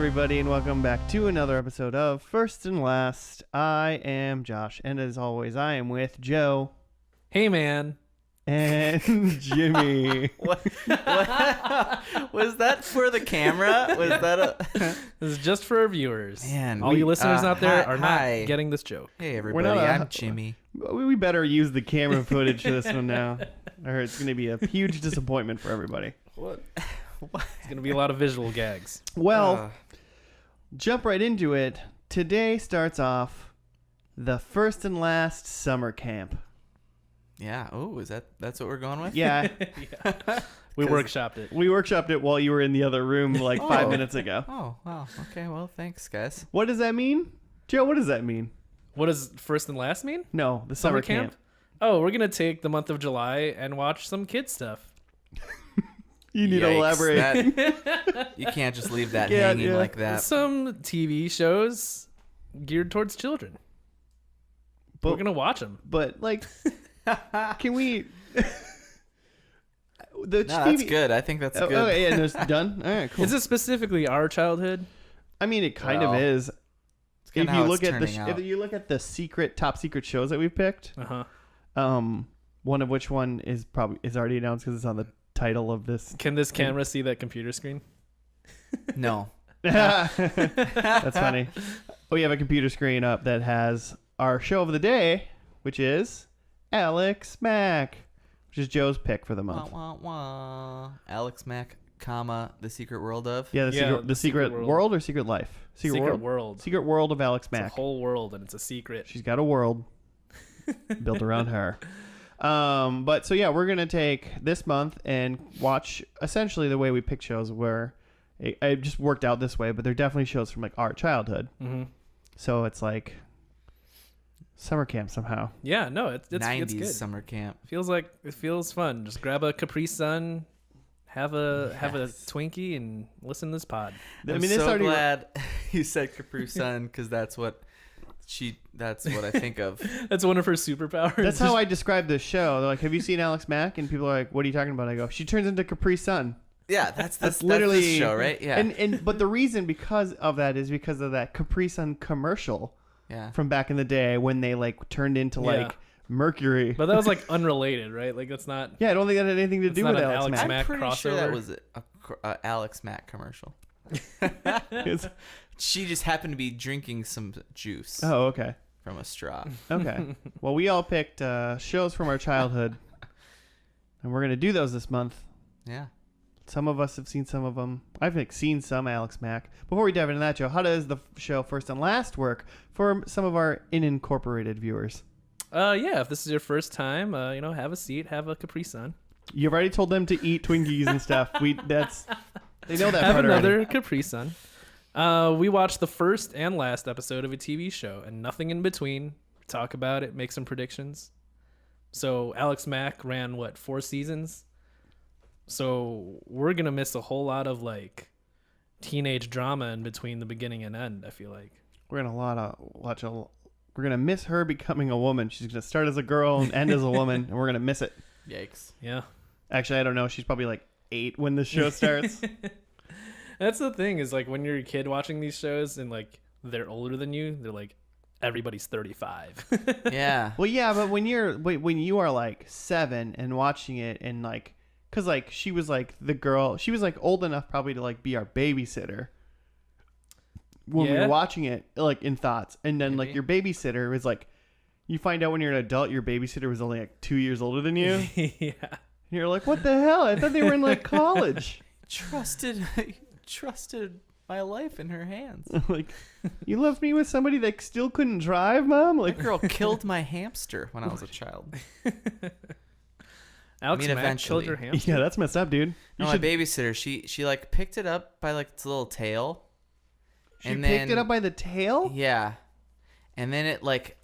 everybody, and welcome back to another episode of First and Last. I am Josh, and as always, I am with Joe. Hey, man. And Jimmy. What? Was that for the camera? Was that a... This is just for our viewers. Man, all you listeners out there are hi. not getting this joke. Hey, everybody. I'm Jimmy. We better use the camera footage for this one now, or it's going to be a huge disappointment for everybody. What? It's going to be a lot of visual gags. Well, jump right into it. Today starts off the First and Last Summer Camp. Yeah. Oh, that's what we're going with? Yeah. Yeah. We workshopped it. We workshopped it while you were in the other room like 5 minutes ago. Oh, wow. Okay, well, thanks, guys. What does that mean? Joe, what does that mean? What does first and last mean? No, the summer camp. Oh, we're going to take the month of July and watch some kid stuff. You need to elaborate. You can't just leave that hanging like that. Some TV shows geared towards children. But we're going to watch them. But, like, can we... That's good. I think that's good. Oh, yeah, it's done? All right, cool. Is it specifically our childhood? I mean, it kind of is. If you look at the top secret shows that we've picked, one of which one is already announced because it's on the title of this. Can this camera see that computer screen? No. That's funny. We have a computer screen up that has our show of the day, which is Alex Mack, which is Joe's pick for the month. Wah, wah, wah. Alex Mack, The Secret World of? Yeah, the secret world or Secret Life? Secret World. Secret World of Alex Mack. It's a whole world, and it's a secret. She's got a world built around her. But so yeah, we're gonna take this month and watch essentially the way we pick shows, where it just worked out this way. But they're definitely shows from like our childhood. Mm-hmm. So it's like summer camp somehow. Yeah, no, it's 90s it's good. summer camp. It feels fun. Just grab a Capri Sun, have a Twinkie, and listen to this pod. I'm so glad you said Capri Sun, because that's what I think of. That's one of her superpowers. That's how I describe this show. They're like, "Have you seen Alex Mack?" And people are like, "What are you talking about?" I go, "She turns into Capri Sun." Yeah, that's literally the show, right? Yeah. But the reason because of that is because of that Capri Sun commercial. Yeah. From back in the day when they like turned into like Mercury. But that was like unrelated, right? Like that's not. Yeah, I don't think that had anything to do with Alex Mack. I'm pretty crossover. sure that was a Alex Mack commercial. She just happened to be drinking some juice. Oh, okay. From a straw. Okay. Well, we all picked shows from our childhood, and we're gonna do those this month. Yeah. Some of us have seen some of them. I've seen some Alex Mack. Before we dive into that, Joe, how does the show First and Last work for some of our unincorporated viewers? Yeah, if this is your first time, have a seat, have a Capri Sun. You've already told them to eat Twinkies and stuff. They know that have part another already. Capri Sun. We watched the first and last episode of a TV show and nothing in between. Talk about it, make some predictions. So Alex Mack ran 4 seasons? So we're going to miss a whole lot of like teenage drama in between the beginning and end, I feel like. We're going to miss her becoming a woman. She's going to start as a girl and end as a woman, and we're going to miss it. Yikes. Yeah. Actually, I don't know. She's probably like 8 when the show starts. That's the thing is like when you're a kid watching these shows and like they're older than you, they're like everybody's 35. Yeah. Well, yeah, but when you are like 7 and watching it and like, cause like she was like the girl, she was like old enough probably to like be our babysitter when we were watching it, like in thoughts, and then like your babysitter was like, you find out when you're an adult your babysitter was only like 2 years older than you. Yeah. And you're like, what the hell? I thought they were in like college. Trusted my life in her hands. Like, you left me with somebody that still couldn't drive, Mom? Like, that girl killed my hamster when I was a child. Alex Mack killed your hamster? Yeah, that's messed up, dude. My babysitter, she like picked it up by like its little tail. She picked it up by the tail? Yeah. And then it like,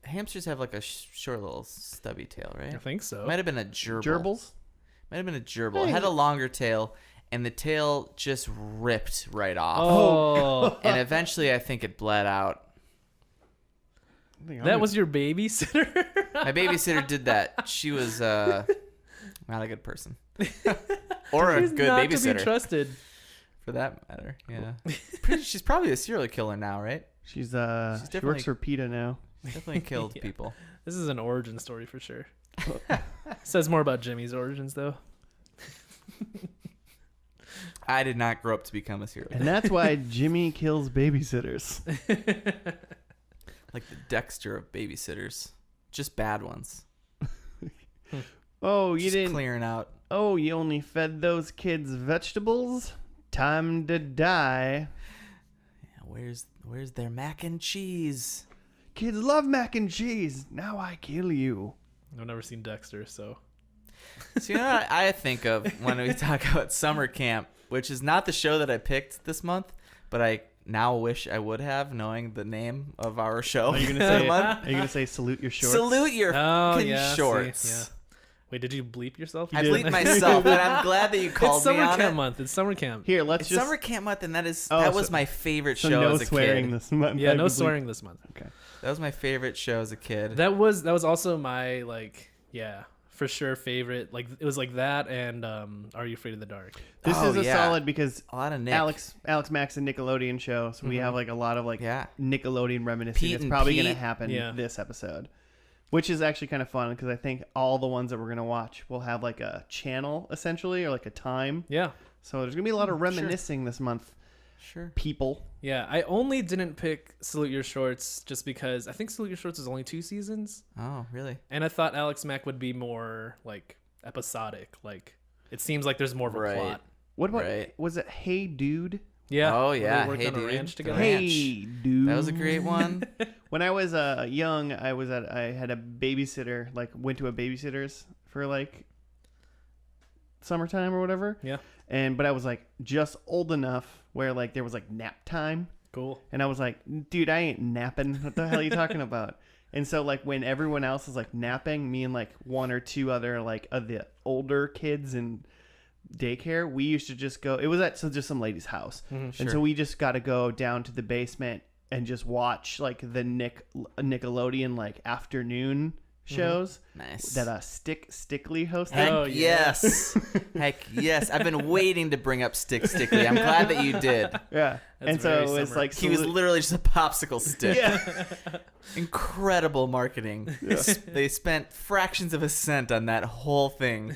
hamsters have like a short little stubby tail, right? I think so. It might have been a gerbil. Gerbils? Might have been a gerbil. It had a longer tail, and the tail just ripped right off. Oh. And eventually, I think it bled out. That was your babysitter? My babysitter did that. She was not a good person. Or a good babysitter. To be trusted. for that matter. Yeah. She's probably a serial killer now, right? She works for PETA now. Definitely killed Yeah. people. This is an origin story for sure. Says more about Jimmy's origins, though. I did not grow up to become a serial killer. And that's why Jimmy kills babysitters. Like the Dexter of babysitters. Just bad ones. Oh, you Just didn't. clearing out. Oh, you only fed those kids vegetables? Time to die. Yeah, where's their mac and cheese? Kids love mac and cheese. Now I kill you. I've never seen Dexter, so. So you know what I think of when we talk about summer camp, which is not the show that I picked this month, but I now wish I would have, knowing the name of our show. Are you gonna say salute your shorts? Salute your fucking yeah, shorts. See, yeah. Wait, did you bleep yourself? I bleeped myself, but I'm glad that you called It's me summer on camp it. month. It's summer camp. Here, let's It's just. summer camp month, and that Oh, was so- my favorite So show no as a swearing kid. this month. Yeah, no I'd be swearing this month. Okay. That was my favorite show as a kid. That was also my for sure favorite. Like it was like that and Are You Afraid of the Dark? This Oh, is a yeah. solid because A lot of Nick. Alex Mack's a Nickelodeon show, so we have like a lot of like Yeah. Nickelodeon reminiscing. Pete It's and probably going to Pete. happen Yeah. this episode, which is actually kind of fun because I think all the ones that we're going to watch will have like a channel essentially or like a time. Yeah. So there's going to be a lot of reminiscing this month. Sure. People. Yeah, I only didn't pick Salute Your Shorts just because I think Salute Your Shorts is only 2 seasons, Oh, really? and I thought Alex Mack would be more like episodic. Like it seems like there's more of a Right. plot. What about Right. was it Hey Dude? Yeah. Oh, where they yeah. worked Hey, on a Dude. ranch The together. ranch. Hey Dude. That was a great one. When I was young, I had a babysitter. Like went to a babysitter's for like summertime or whatever. Yeah. But I was like just old enough where like there was like nap time, Cool. and I was like, dude, I ain't napping. What the hell are you talking about? And so like when everyone else is like napping, me and like one or two other like of the older kids in daycare, we used to just go. It was at just some lady's house, and Sure. so we just got to go down to the basement and just watch like the Nickelodeon like afternoon shows Nice. that Stickly hosted. Heck Oh, yeah. yes. Heck yes. I've been waiting to bring up Stickly. I'm glad that you did. Yeah, That's and so very it was summer. like He was literally just a popsicle stick. yeah. Incredible marketing. They spent fractions of a cent on that whole thing.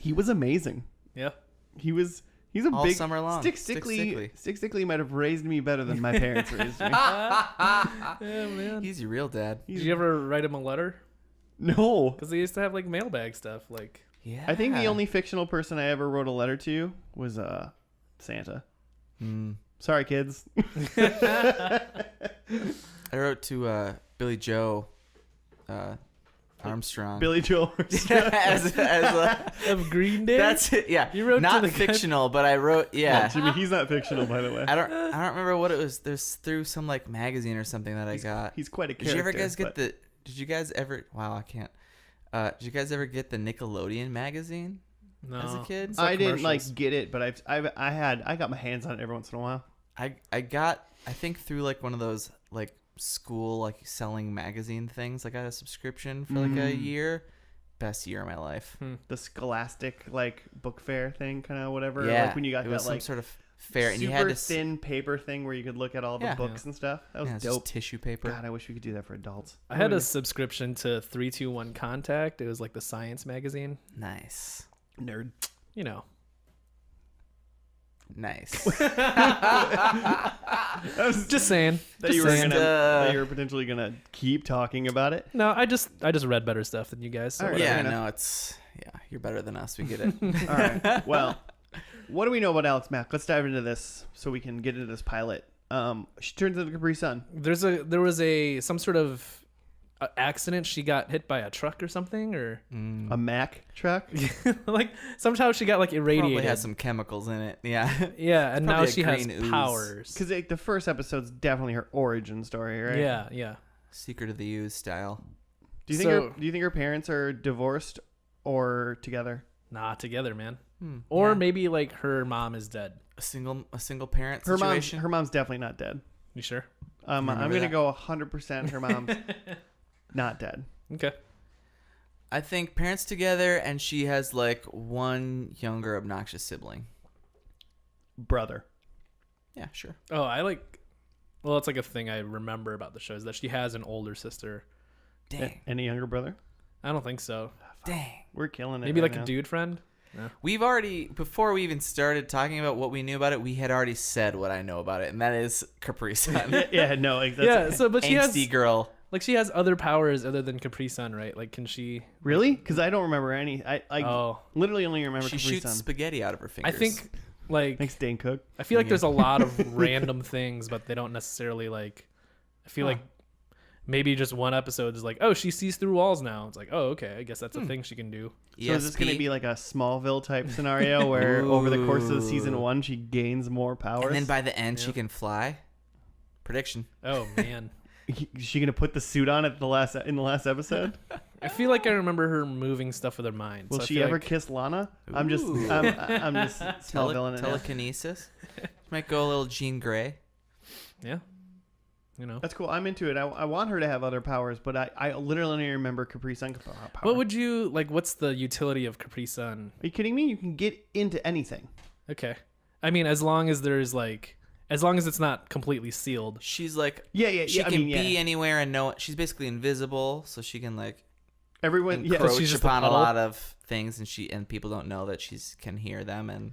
He was amazing. Yeah. He's a All big summer long. Stickly might have raised me better than my parents raised me. Yeah, man. He's your real dad. Did you ever write him a letter? No. Because they used to have like mailbag stuff. Like Yeah. I think the only fictional person I ever wrote a letter to was Santa. Sorry, kids. I wrote to Billy Joe Armstrong. Billy Joel. as of Green Day. that's it. Yeah. You wrote not to the guy- fictional, but I wrote. Yeah. Jimmy, he's not fictional, by the way. I don't remember what it was. There's through some like magazine or something that I got. He's quite a Did character. you ever guys get but- the? Did you guys ever? Wow, I can't. Did you guys ever get the Nickelodeon magazine no. as a kid? It's like I didn't like commercials. get it, but I got my hands on it every once in a while. I got I think through like one of those like school like selling magazine things. I got a subscription for like a year. Best year of my life. The Scholastic like book fair thing, kind of whatever. Yeah, Like when you got it was that some like sort of fair, and super you had to thin paper thing where you could look at all the Yeah. books and stuff. That was it's dope. just tissue paper. God, I wish we could do that for adults. I had a subscription to 321 Contact. It was like the science magazine. Nice, nerd. You know. nice. Just saying. That Just you were saying. that you were potentially gonna keep talking about it. No, I just read better stuff than you guys. So All right. whatever. Yeah, enough. no, it's you're better than us. We get it. All right. Well, what do we know about Alex Mack? Let's dive into this so we can get into this pilot. She turns into the Capri Sun. There was some sort of accident. She got hit by a truck or something, or A Mack truck. like somehow she got like irradiated. Probably has some chemicals in it. Yeah. Yeah, and now Probably a she has green ooze. powers. Because the first episode's definitely her origin story, right? Yeah, yeah. Secret of the Ooze style. Do you think her parents are divorced or together? Nah, together, man. Or Yeah. maybe like her mom is dead. a single parent Her situation. mom's definitely not dead. You sure? I'm Remember gonna that. go 100%. Her mom's not dead. Okay. I think parents together, and she has like one younger obnoxious sibling. brother. Yeah, sure. Oh, well, it's like a thing I remember about the show is that she has an older sister. Dang. Any younger brother? I don't think so. Dang. We're killing it. Maybe right like now. a dude friend. We've already, before we even started talking about what we knew about it, we had already said what I know about it, and that is Capri Sun. Yeah, no, like that's Yeah, so but she Angsty has girl. like she has other powers other than Capri Sun, right? Like, can she? really? Because I don't remember any. I Oh, literally only remember She Capri shoots Sun. spaghetti out of her fingers. I think like Thanks, Dane Cook. I feel like Yeah. there's a lot of random things, but they don't necessarily like. I feel like maybe just one episode is like, oh, she sees through walls now. It's like, oh, okay, I guess that's a thing she can do. So is this going to be like a Smallville type scenario where over the course of season 1 she gains more powers? And then by the end she can fly? Prediction. Oh man, Is she going to put the suit on in the last episode? I feel like I remember her moving stuff with her mind. Will so I she feel ever like- kiss Lana? I'm just Ooh. Smallville it now. Telekinesis. Might go a little Jean Grey. Yeah, you know. That's cool. I'm into it. I want her to have other powers, but I literally only remember Capri Sun power. What would you like? What's the utility of Capri Sun? Are you kidding me? You can get into anything. Okay, I mean, as long as it's not completely sealed. She's like, Yeah. she I can mean, be anywhere and know. She's basically invisible, so she can like everyone. Yeah, encroach she's just a upon a puddle? lot of things, and people don't know that she's can hear them. And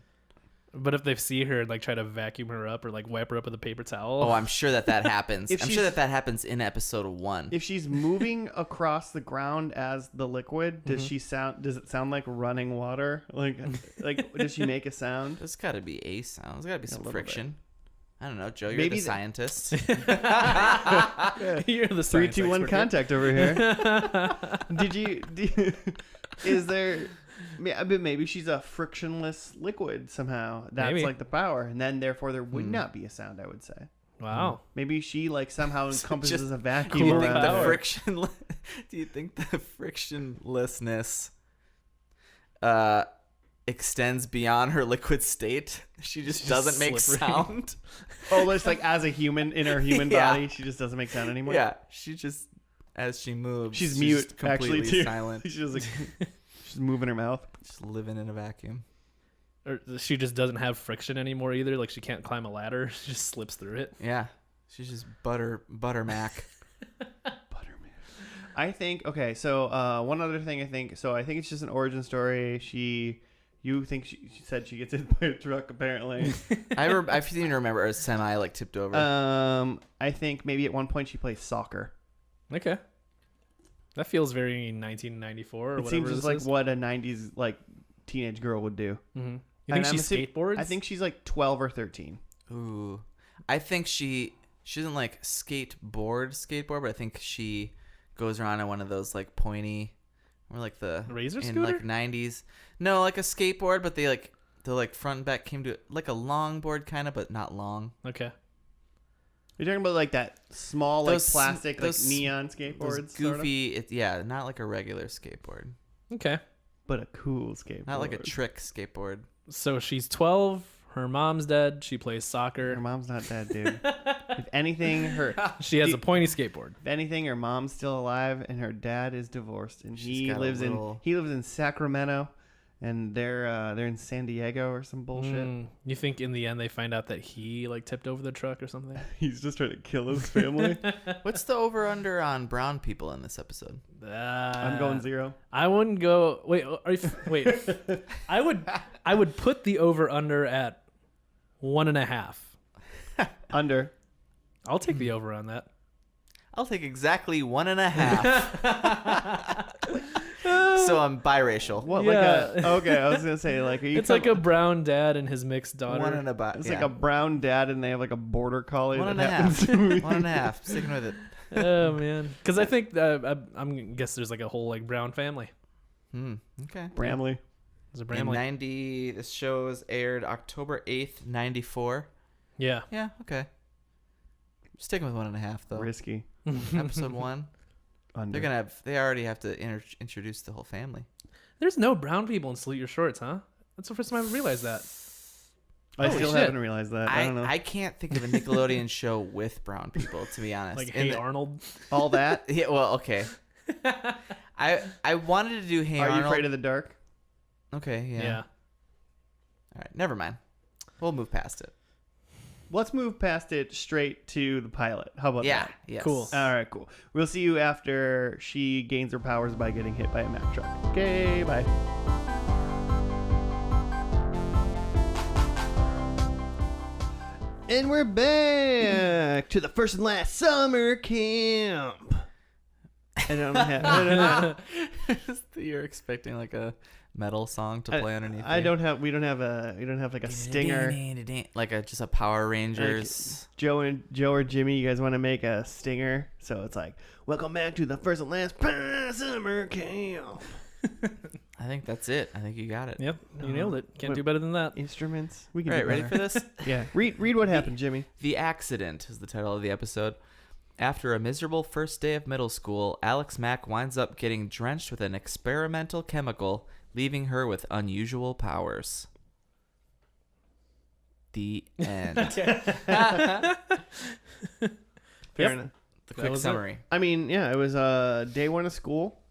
But if they see her and like try to vacuum her up or like wipe her up with a paper towel, oh, I'm sure that happens. If I'm she's- sure that happens in episode 1. if she's moving across the ground as the liquid, does Mm-hmm. she sound? Does it sound like running water? Like does she make a sound? There's got to be a sound. There's got to be some little friction. I don't know, Joe. You're Maybe the the- scientist. you're the 3, science 2, 1, expert here. contact over here. Is there? But maybe she's a frictionless liquid somehow. That's Maybe. like the power, and then therefore there would not be a sound. I would say. Wow. Maybe she like somehow So encompasses just a Do vacuum you cool think around the power. her. friction? Do you think the frictionlessness extends beyond her liquid state? She just She's doesn't make slippery. sound. Oh, just like as a human in her human Yeah. body, she just doesn't make sound anymore. Yeah, she just as she moves, She's mute just actually completely too. silent, She's just like she's moving her mouth. just living in a vacuum. Or she just doesn't have friction anymore either. Like she can't climb a ladder. She just slips through it. Yeah, she's just butter mac. I think okay. So one other thing I think. So I think it's just an origin story. You think she said she gets hit by a truck apparently. I seem to remember a semi like tipped over. I think maybe at one point she plays soccer. Okay. That feels very 1994 or It whatever seems this just like is. what a '90s like teenage girl would do. Mm-hmm. You And think I'm she skateboards? I think she's like 12 or 13. Ooh, I think she doesn't like skateboard, but I think she goes around on one of those like pointy, or like the Razor in scooter? like 90s. No, like a skateboard, but the front and back came to like a longboard kind of, but not long. Okay. You're talking about like that small like Those- plastic like those- neon Those skateboards, goofy, not like a regular skateboard, Okay. but a cool skateboard. not like a trick skateboard. So she's 12. Her mom's dead. She plays Her soccer. mom's not dead, dude. If anything, She has a pointy skateboard. if anything, her mom's still alive and her dad is divorced, and She's he got a lives little- in Sacramento, and they're in San Diego or some bullshit. You think in the end they find out that he like tipped over the truck or something? He's just trying to kill his family. What's the over under on brown people in this episode? I'm going 0. I wouldn't go. Wait. Wait. I would put the over under at 1.5. Under. I'll take the over on that. I'll take exactly 1.5. So I'm biracial. What Yeah. like a okay? I was gonna say like are you It's like a brown dad and his mixed daughter. One and about. It's like a brown dad and they have like a border collie. One that and a half. happens to be- 1.5. Sticking with it. Oh man, because I think I'm guess there's like a whole like brown family. Okay. Bramley. There's a In Bramley. 90, this show was aired October 8th, 94. Yeah. Yeah, okay. Sticking with 1.5 though. Risky. Episode 1. Under. They already have to introduce the whole family. There's no brown people in Salute Your Shorts, huh? That's the first time I realized that. I Holy still shit. haven't realized that. I don't know. I can't think of a Nickelodeon show with brown people, to be honest. Like And Hey Arnold. All that. yeah, well, okay. I wanted to do Hey Are Arnold. you afraid of the dark? Okay, yeah. Yeah. All right, never mind. We'll move past it. Let's move past it straight to the pilot. How about Yeah. that? Yes. Cool. All right, cool. We'll see you after she gains her powers by getting hit by a Mack truck. Okay, bye. And we're back to the first and last summer camp. I don't know. You're expecting like a metal song to play underneath. We don't have like a stinger. Like just a Power Rangers. Like Joe or Jimmy, you guys want to make a stinger? So it's like, welcome back to the first and last summer camp. I think that's it. I think you got it. Yep, you nailed it. Can't do better than that. Instruments. We can All right, do ready better. for this? Yeah. Read what happened, Jimmy. The Accident is the title of the episode. After a miserable first day of middle school, Alex Mack winds up getting drenched with an experimental chemical, leaving her with unusual powers. The end. Fair enough. The quick was summary. I mean, yeah, it was day one of school.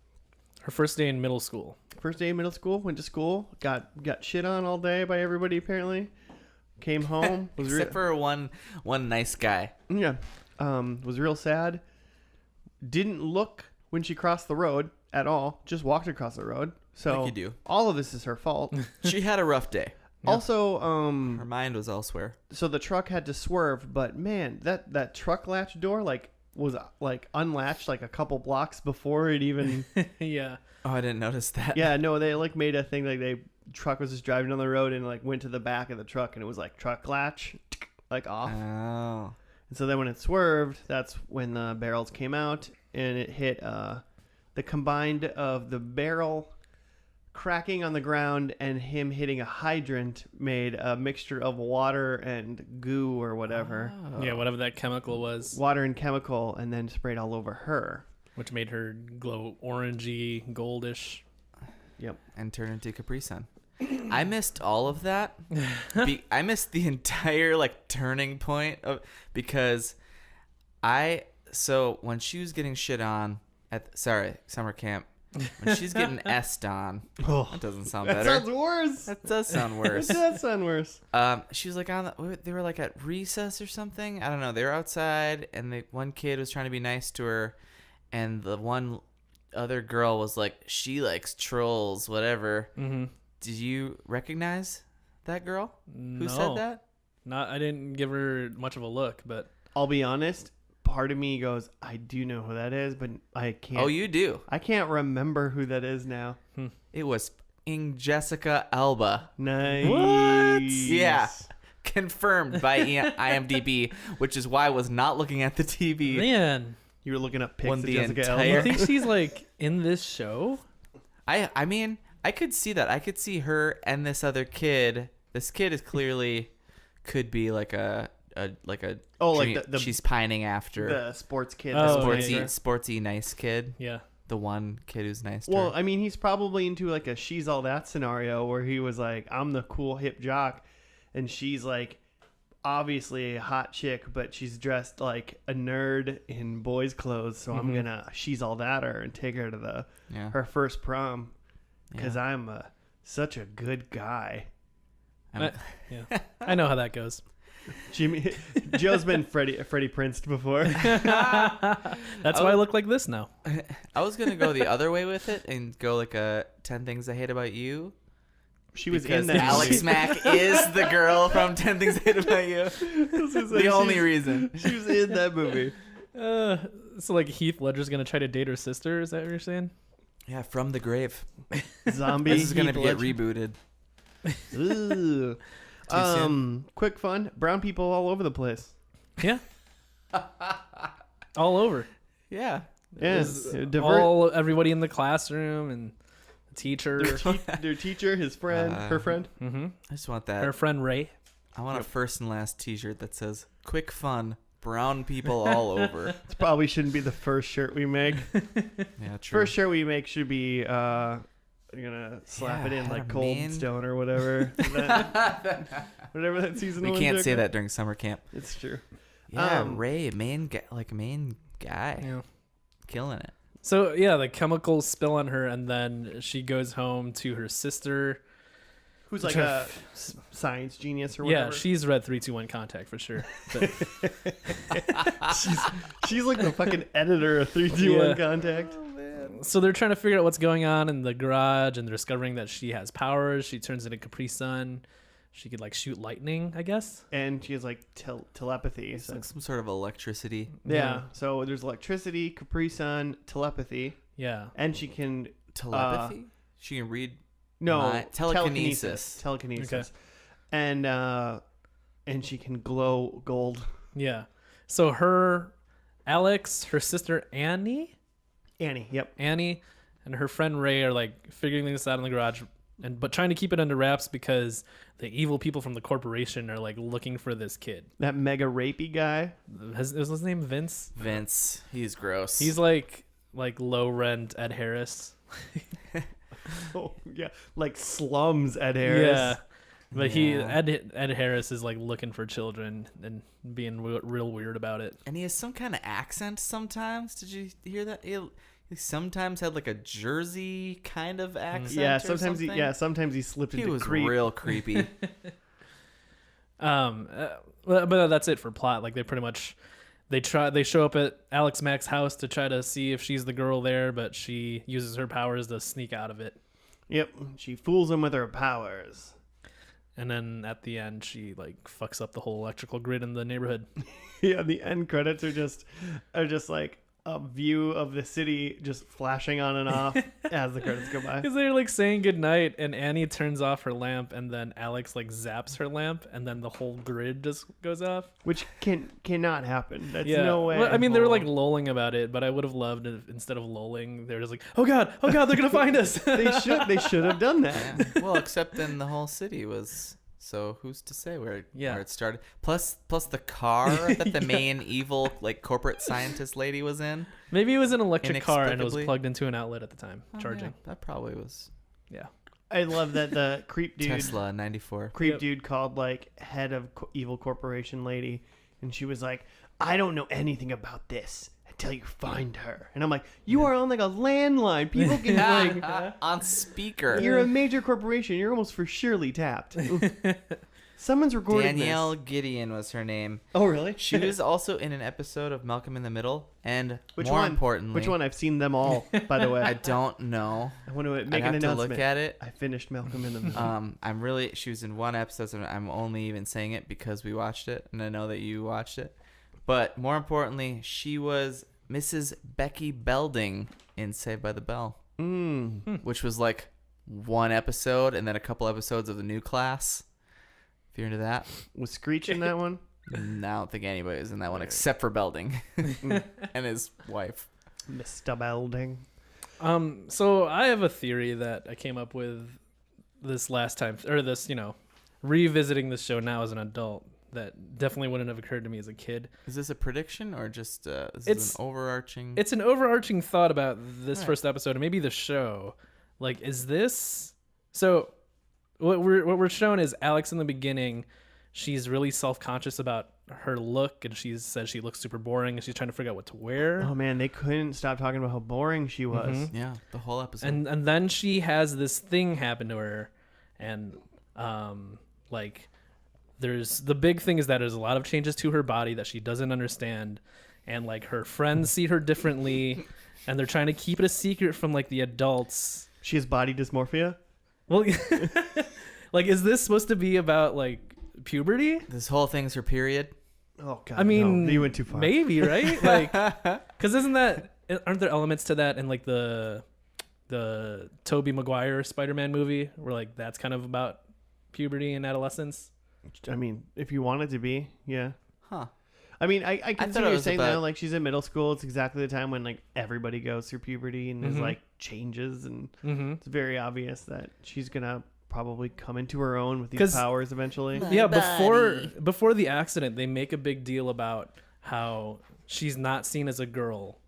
Her first day in middle school. First day of middle school. Went to school. Got shit on all day by everybody apparently. Came home. Was Except for one nice guy. Yeah. Was real sad. Didn't look when she crossed the road at all. Just walked across the road. So Like you do. all of this is her fault. She had a rough day. Yeah. Also, Her mind was elsewhere. so the truck had to swerve, but man, that truck latch door was unlatched like a couple blocks before it even. Yeah. Oh, I didn't notice that. Yeah, no, they made a thing truck was just driving down the road and went to the back of the truck and it was like truck latch off. Oh. And so then when it swerved, that's when the barrels came out and it hit the combined of the barrel cracking on the ground and him hitting a hydrant made a mixture of water and goo or whatever. Oh. Yeah, whatever that chemical was, Water and chemical and then sprayed all over her. which made her glow orangey, goldish. Yep. And turn into Capri Sun. I missed all of that. I missed the entire turning point because so when she was getting shit on at summer camp, when she's getting S'd on, that doesn't sound That better. sounds worse. That does sound worse. That does sound worse. She was they were at recess or something. I don't know. They were outside and one kid was trying to be nice to her, and the one other girl was like, she likes trolls, whatever. Mm-hmm. Did you recognize that girl? No. Who said that? I didn't give her much of a look, but I'll be honest. Part of me goes, I do know who that is, but I can't. Oh, you do. I can't remember who that is now. It was Jessica Alba. Nice. What? Yeah. Confirmed by IMDb, which is why I was not looking at the TV. man, You were looking up pics When of the Jessica entire- you Alba. think she's in this show? I mean, I could see that. I could see her and this other kid. This kid is clearly could be a dream the she's pining after. the sports kid. Oh, that's yeah, sportsy nice kid. Yeah. The one kid who's nice to Well, her. I mean, he's probably into a she's all that scenario where he was like, I'm the cool hip jock, and she's obviously a hot chick, but she's dressed like a nerd in boys' clothes. So I'm gonna she's all that her and take her to Yeah. her first prom because Yeah. I'm such a good guy. Yeah. I know how that goes. Joe's been Freddie Princed before. That's why I look like this now. I was gonna go the other way with it and go a 10 Things I Hate About You. She was Because in that. Alex movie. Mack is the girl from 10 Things I Hate About You. The only reason. She was in that movie. So Heath Ledger's gonna try to date her sister. Is that what you're saying? Yeah, From the Grave. Zombie. This is gonna Heath get Ledger. rebooted. Ooh. soon. Quick fun. Brown people all over the place. Yeah. All over. Yeah. Yes. Everybody in the classroom and the teacher. Their teacher, his friend, her friend. Mm-hmm. I just want that. Her friend Ray. I want a first and last T-shirt that says "Quick Fun, Brown People All Over." It probably shouldn't be the first shirt we make. Yeah, true. First shirt we make should be you're gonna slap it in had a Cold man- Stone or whatever. Whatever that season We one can't joke say was. that during summer camp. It's true. Yeah, Ray, main guy, Yeah. killing it. So yeah, the chemicals spill on her, and then she goes home to her sister, who's like a science genius or whatever. Yeah, she's read 3-2-1 Contact for sure. But she's like the fucking editor of 3-2-1 Contact. so they're trying to figure out what's going on in the garage, and they're discovering that she has powers. She turns into Capri Sun. She could like shoot lightning, I guess. And she has like telepathy. It's So. like some sort of electricity. Yeah. So there's electricity, Capri Sun, telepathy, Yeah. and she can Telepathy? She can read telekinesis. Okay. And she can glow gold. Yeah. So her sister Annie, Yep. and her friend Ray are like figuring this out in the garage, but trying to keep it under wraps because the evil people from the corporation are like looking for this kid. That mega rapey guy. Is his name Vince? Vince. He's gross. He's like low rent Ed Harris. Oh yeah, like slums Ed Harris. Yeah. But Yeah. Ed Harris is like looking for children and being real weird about it. And he has some kind of accent sometimes. Did you hear that? He sometimes had like a Jersey kind of accent. Yeah, or sometimes something. sometimes he slipped He into was creep. real creepy. But that's it for plot. Like they show up at Alex Mack's house to try to see if she's the girl there, but she uses her powers to sneak out of it. Yep, she fools him with her powers. And then at the end, she like fucks up the whole electrical grid in the neighborhood. Yeah, the end credits are just like a view of the city just flashing on and off as the credits go by. Because they're like saying goodnight, and Annie turns off her lamp, and then Alex like zaps her lamp, and then the whole grid just goes off. Which cannot happen. That's no way. Well, I mean, they were like lolling about it, but I would have loved if instead of lolling, they're just like, oh god, they're gonna find us. They should have done that. Yeah. Well, except then the whole city was. So who's to say where it started? Plus the car that the main evil like corporate scientist lady was in. Maybe it was an electric car and it was Inexplicably. plugged into an outlet at the time, charging. Yeah, that probably was Yeah. I love that the creep dude Tesla 94. creep dude called like head of evil corporation lady, and she was like, I don't know anything about this until you find her. And I'm like, you are on like a landline. People can like on speaker. you're a major corporation. You're almost for surely tapped. Someone's recording Danielle this. Gideon was her name. Oh really? She was also in an episode of Malcolm in the Middle, and Which more one? importantly, Which one? I've seen them all, by the way. I don't know. I want to I'd make have an to announcement. look at it. I finished Malcolm in the Middle. She was in one episode, and I'm only even saying it because we watched it, and I know that you watched it. But more importantly, she was Mrs. Becky Belding in Saved by the Bell, which was like one episode and then a couple episodes of the new class. If you're into that. Was Screech in that one? No, I don't think anybody was in that one except for Belding and his wife. Mr. Belding. So I have a theory that I came up with this last time, or this, revisiting this show now as an adult, that definitely wouldn't have occurred to me as a kid. Is this a prediction or just is this an overarching? It's an overarching thought about this first episode and maybe the show. Like, is this so? What we're shown is Alex in the beginning. She's really self-conscious about her look, and she says she looks super boring, and she's trying to figure out what to wear. Oh man, they couldn't stop talking about how boring she was. Yeah, the whole episode. And then she has this thing happen to her, and like there's the big thing is that there's a lot of changes to her body that she doesn't understand, and like her friends see her differently, and they're trying to keep it a secret from like the adults. She has body dysmorphia. Well, like, is this supposed to be about like puberty? This whole thing's her period. Oh god. I mean, no, you went too far. Maybe, right? Like, because aren't there elements to that in like the Tobey Maguire Spider-Man movie where like that's kind of about puberty and adolescence? I mean, if you want it to be, yeah. Huh. I mean, I can see thought what it you're was saying about- though. Like she's in middle school. It's exactly the time when like everybody goes through puberty and there's like changes, and it's very obvious that she's gonna probably come into her own with these 'Cause- powers eventually. Yeah, before the accident, they make a big deal about how she's not seen as a girl.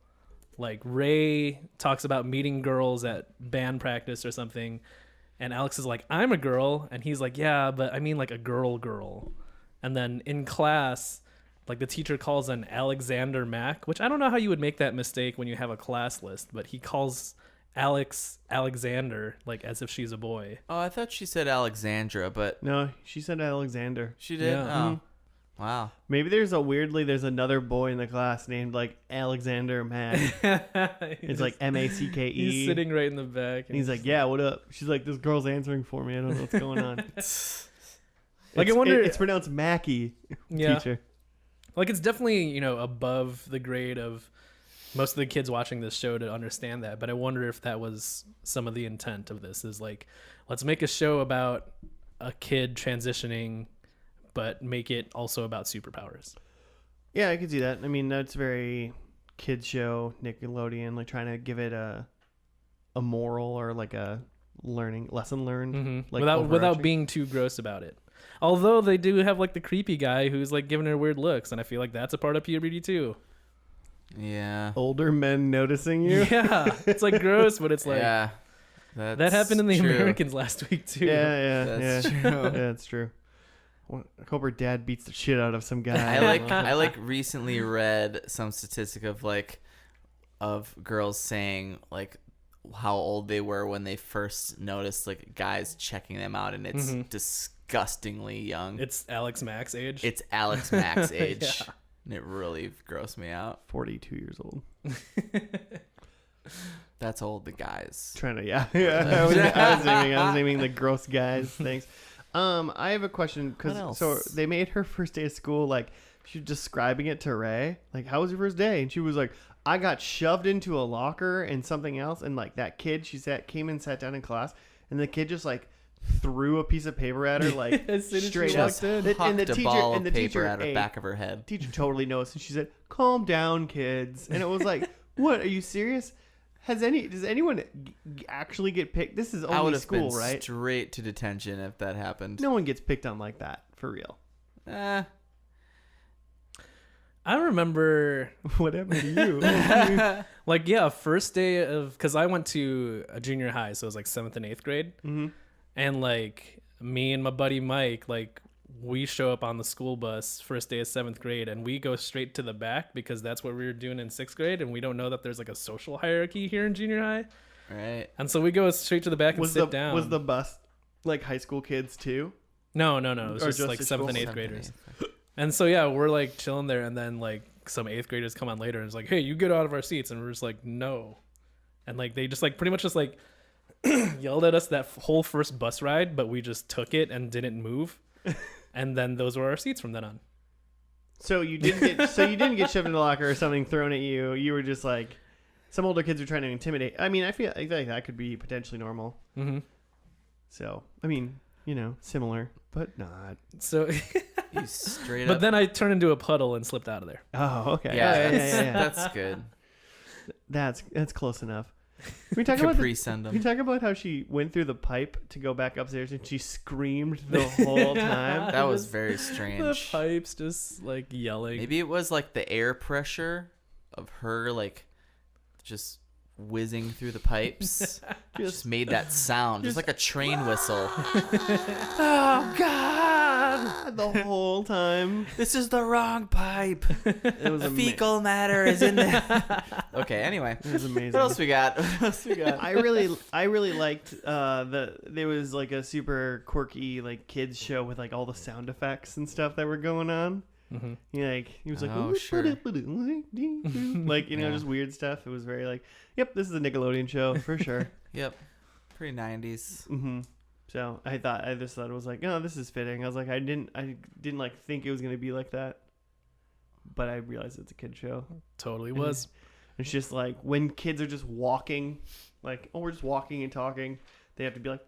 Like Ray talks about meeting girls at band practice or something, and Alex is like, "I'm a girl," and he's like, "Yeah, but I mean like a girl." And then in class, like the teacher calls an Alexander Mack, which I don't know how you would make that mistake when you have a class list, but he calls Alexander, like as if she's a boy. Oh, I thought she said Alexandra, but No, she said Alexander. she did. Yeah. Oh, wow. Maybe there's another boy in the class named like Alexander Mack. It's like Makke. He's sitting right in the back. And he's like, yeah, what up? She's like, this girl's answering for me. I don't know what's going on. Like, I wonder. It's pronounced Mackie. Yeah. Teacher. Like, it's definitely, above the grade of most of the kids watching this show to understand that. But I wonder if that was some of the intent of this, is like, let's make a show about a kid transitioning, but make it also about superpowers. Yeah, I could see that. I mean, that's very kids show, Nickelodeon, like trying to give it a moral or like a lesson learned. Mm-hmm. Like without being too gross about it. Although they do have like the creepy guy who's like giving her weird looks, and I feel like that's a part of puberty too. Yeah. Older men noticing you. Yeah, it's like gross, but it's like Yeah. that happened in the true. Americans last week too. Yeah, That's yeah. true. Yeah, that's true. I hope her dad beats the shit out of some guy. I recently read some statistic of girls saying like how old they were when they first noticed like guys checking them out, and it's disgustingly young. It's Alex Mack's age. It's Alex Mack's age. Yeah. And it really grossed me out. 42 years old. That's old, the guys. Trying to, yeah. I was naming the gross guys. Thanks. I have a question What because else? so they made her first day of school like she was describing it to Ray, like, how was your first day? And she was like, I got shoved into a locker and something else, and like that kid, she came and sat down in class, and the kid just like threw a piece of paper at her like As soon as she straight walked up. in. And the Hucked a teacher ball and of the paper teacher at the back of her head. teacher totally noticed, and she said, calm down, kids. And it was like, what, are you serious? Does anyone actually get picked? This is I would only have school, been right? straight to detention if that happened. No one gets picked on like that, for real. I remember Whatever to you. like, first day of, because I went to a junior high, so it was like 7th and 8th grade. Mm-hmm. And like me and my buddy Mike, like we show up on the school bus first day of 7th grade, and we go straight to the back because that's what we were doing in 6th grade, and we don't know that there's like a social hierarchy here in junior high. Right. And so we go straight to the back and sit down. Was the bus like high school kids too? No. It was Or just just like at 7th school? and 8th 7th graders. and 8th. And so we're like chilling there, and then like some 8th graders come on later and it's like, hey, you get out of our seats, and we're just like, no. And like they just like pretty much just like yelled at us that whole first bus ride, but we just took it and didn't move. And then those were our seats from then on. So you didn't get shoved in the locker or something thrown at you. You were just like, some older kids are trying to intimidate. I mean, I feel like that could be potentially normal. Mm-hmm. So I mean, similar, but not. So, You straight but up. then I turned into a puddle and slipped out of there. Oh, okay. Yeah, Yeah. that's good. That's close enough. Can we talk Capri Sun Can you talk about how she went through the pipe to go back upstairs and she screamed the whole time? That was very The strange. pipes just like yelling. Maybe it was like the air pressure of her like just whizzing through the pipes. Just made that sound, just like a train whistle. Oh God! The whole time. This is the wrong pipe. It was amazing. Fecal matter is in there. Okay, anyway. It was amazing. What else we got? What else we got? I really liked there was like a super quirky like kids show with like all the sound effects and stuff that were going on. Mm-hmm. He was like, Oh, sure. like Yeah. just weird stuff. It was very like, yep, this is a Nickelodeon show for sure. Yep. Pretty 90s. Mm-hmm. So I just thought it was like, oh, this is fitting. I was like, I didn't like think it was gonna be like that, but I realized it's a kid show. Totally And was. It's just like when kids are just walking, like, oh, we're just walking and talking. They have to be like,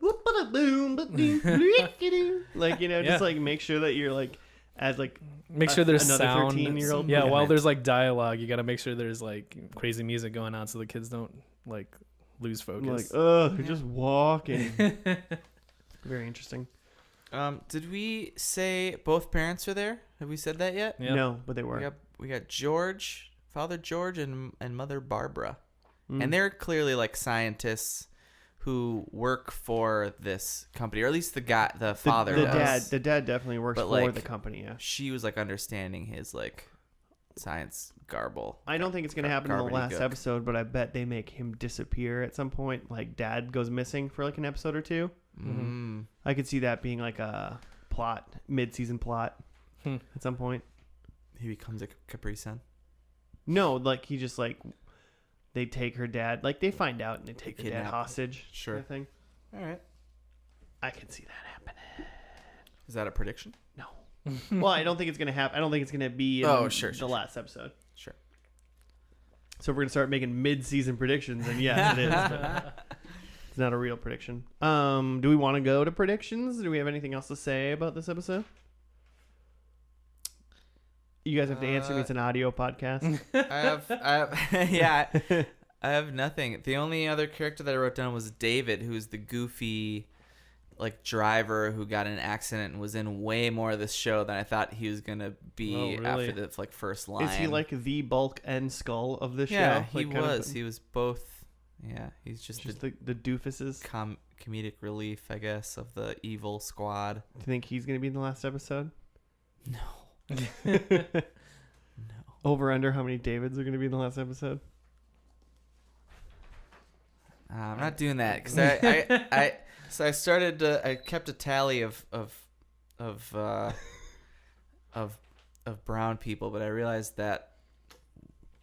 like, just like make sure that you're like, as like, Make sure there's another sound. 13-year-old. Yeah, Yeah. while there's like dialogue, you got to make sure there's like crazy music going on so the kids don't like lose like, focus. they're just walking. Very interesting. Did we say both parents are there? Have we said that yet? Yeah. No, but they were. We got George, Father George, and Mother Barbara. Mm. And they're clearly like scientists who work for this company, or at least the father the does. dad definitely works But, for like, the company. Yeah. She was like understanding his like science garble. I don't think it's gonna happen in the last Gobbledygook. episode, but I bet they make him disappear at some point. Like Dad goes missing for like an episode or two. Mm. I could see that being like a plot, mid-season plot at some point. He becomes a Capri Sun. No, like he just like they take her dad, like they find out and they take her dad Kidnap. hostage. Sure. Kind of thing. All right. I can see that happening. Is that a prediction? No. Well, I don't think it's gonna happen. I don't think it's gonna be in the last episode. Sure. So we're gonna start making mid-season predictions, and yes, it is. But it's not a real prediction. Do we want to go to predictions? Do we have anything else to say about this episode? You guys have to answer me. It's an audio podcast. I have nothing. The only other character that I wrote down was David, who's the goofy, like, driver who got in an accident and was in way more of this show than I thought he was gonna be. Oh, really? After the like first line. Is he like the bulk and skull of the show? Yeah, he Like, kind of was. He was both. Yeah, he's just the doofuses. Comedic relief, I guess, of the evil squad. Do you think he's gonna be in the last episode? No. No. Over under how many Davids are gonna be in the last episode? I'm not doing that because so I started. I kept a tally of brown people, but I realized that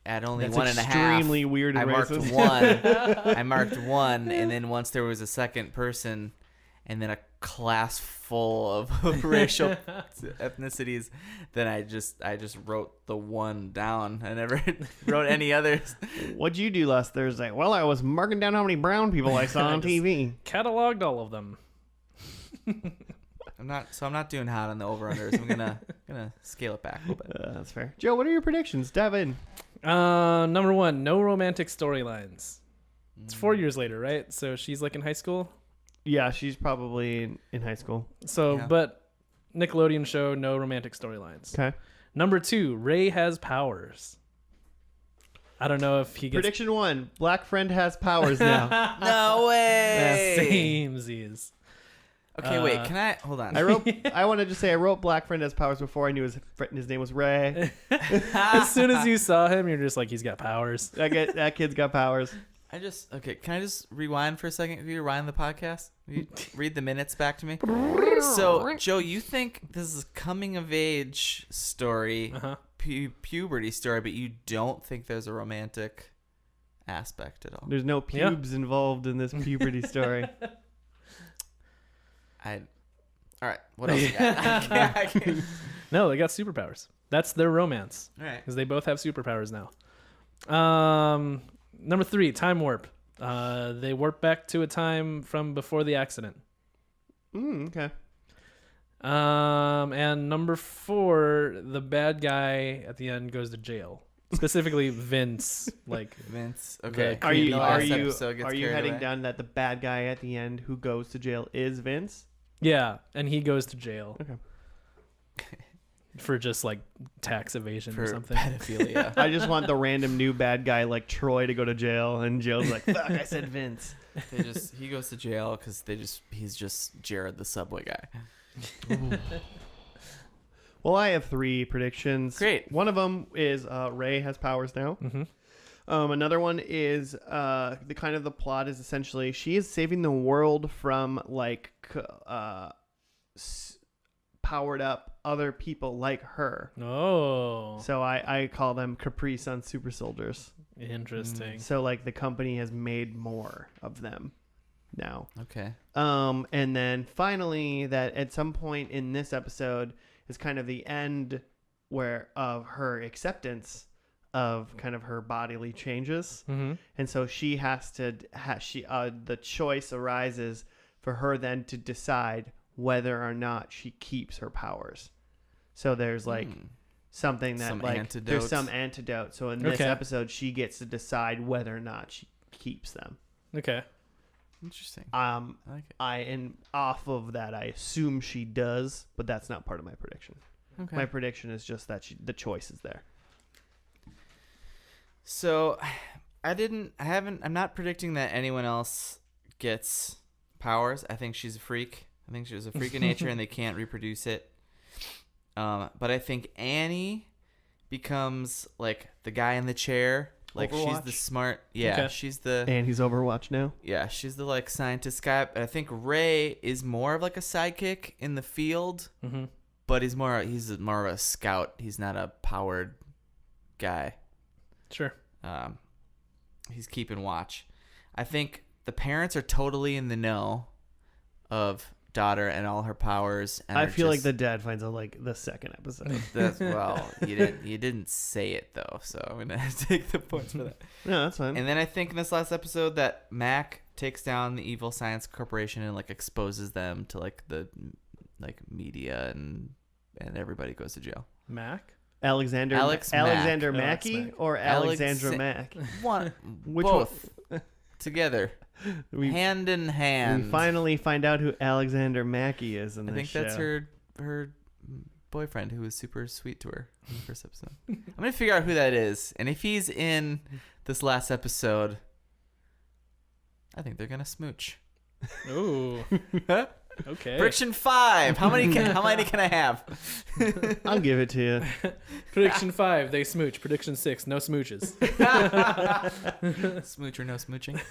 at only That's 1.5, extremely weird and I marked racist. one. I marked one, and then once there was a second person, and then a class full of racial ethnicities, then I just wrote the one down. I never wrote any others. What'd you do last Thursday? Well, I was marking down how many brown people I saw on TV. Cataloged all of them. I'm not doing hot on the over-unders. I'm gonna scale it back a little bit. That's fair. Joe, what are your predictions? Dive in. Number one, no romantic storylines. It's 4 years later, right? So she's like in high school. Yeah, she's probably in high school. So, Yeah. but Nickelodeon show, no romantic storylines. Okay. Number two, Ray has powers. I don't know if he gets Prediction 1. Black friend has powers now. No way. samesies. Okay, wait. Can I hold on? I wanted to say I wrote Black friend has powers before I knew his name was Ray. As soon as you saw him, you're just like, he's got powers. That kid's got powers. Can I just rewind for a second? Can you rewind the podcast? Will you read the minutes back to me? So, Joe, you think this is a coming of age story, puberty story, but you don't think there's a romantic aspect at all? There's no pubes involved in this puberty story. All right. What else you got? I can't. No, they got superpowers. That's their romance. All right. Because they both have superpowers now. Number three, time warp. They warp back to a time from before the accident. Okay. And number four, the bad guy at the end goes to jail. Specifically, Vince. Like Vince. Okay. Are you carried heading away? down that the bad guy at the end who goes to jail is Vince? yeah, and he goes to jail. Okay. For just like tax evasion or something. Pedophilia. I just want the random new bad guy like Troy to go to jail, and Joe's like, "Fuck, I said Vince." He goes to jail because he's just Jared the Subway guy. Well, I have 3 predictions. Great. One of them is Ray has powers now. Mm-hmm. Another one is the plot is essentially she is saving the world from like powered up other people like her. Oh, So I call them Capri Sun super soldiers. interesting. So like the company has made more of them now. Okay. And then finally that at some point in this episode is kind of the end where of her acceptance of kind of her bodily changes. Mm-hmm. And so she has to the choice arises for her then to decide whether or not she keeps her powers. So there's like something that Some like antidote. there's some antidote. So in this Okay. episode she gets to decide whether or not she keeps them. Okay. Interesting. I like it. And off of that I assume she does, but that's not part of my prediction. Okay. My prediction is just that the choice is there. So, I'm not predicting that anyone else gets powers. I think she's a freak. I think she was a freak of nature and they can't reproduce it. But I think Annie becomes like the guy in the chair. Like she's Overwatch? the smart. Yeah, Okay. she's the. And he's Overwatch now. Yeah, she's the like scientist guy. I think Ray is more of like a sidekick in the field, Mm-hmm. but he's more of a scout. He's not a powered guy. Sure. He's keeping watch. I think the parents are totally in the know of daughter and all her powers. And I are feel like just- the dad finds out like the second episode. That's well, you didn't say it though, so I'm gonna take the points for that. No, that's fine. And then I think in this last episode that Mac takes down the evil science corporation and like exposes them to like the like media and everybody goes to jail. Mac. Alexander Alex Mack. Alexander Alex Mackey Mack. or Alexandra Alexa- Mack? One, Which both together, We hand in hand. we finally find out who Alexander Mackey is in I this think show. that's her boyfriend who was super sweet to her in the first episode. I'm gonna figure out who that is, and if he's in this last episode, I think they're gonna smooch. Ooh. Okay. Prediction 5. How many can I have? I'll give it to you. Prediction 5, they smooch. Prediction 6, no smooches. Smooch or no smooching?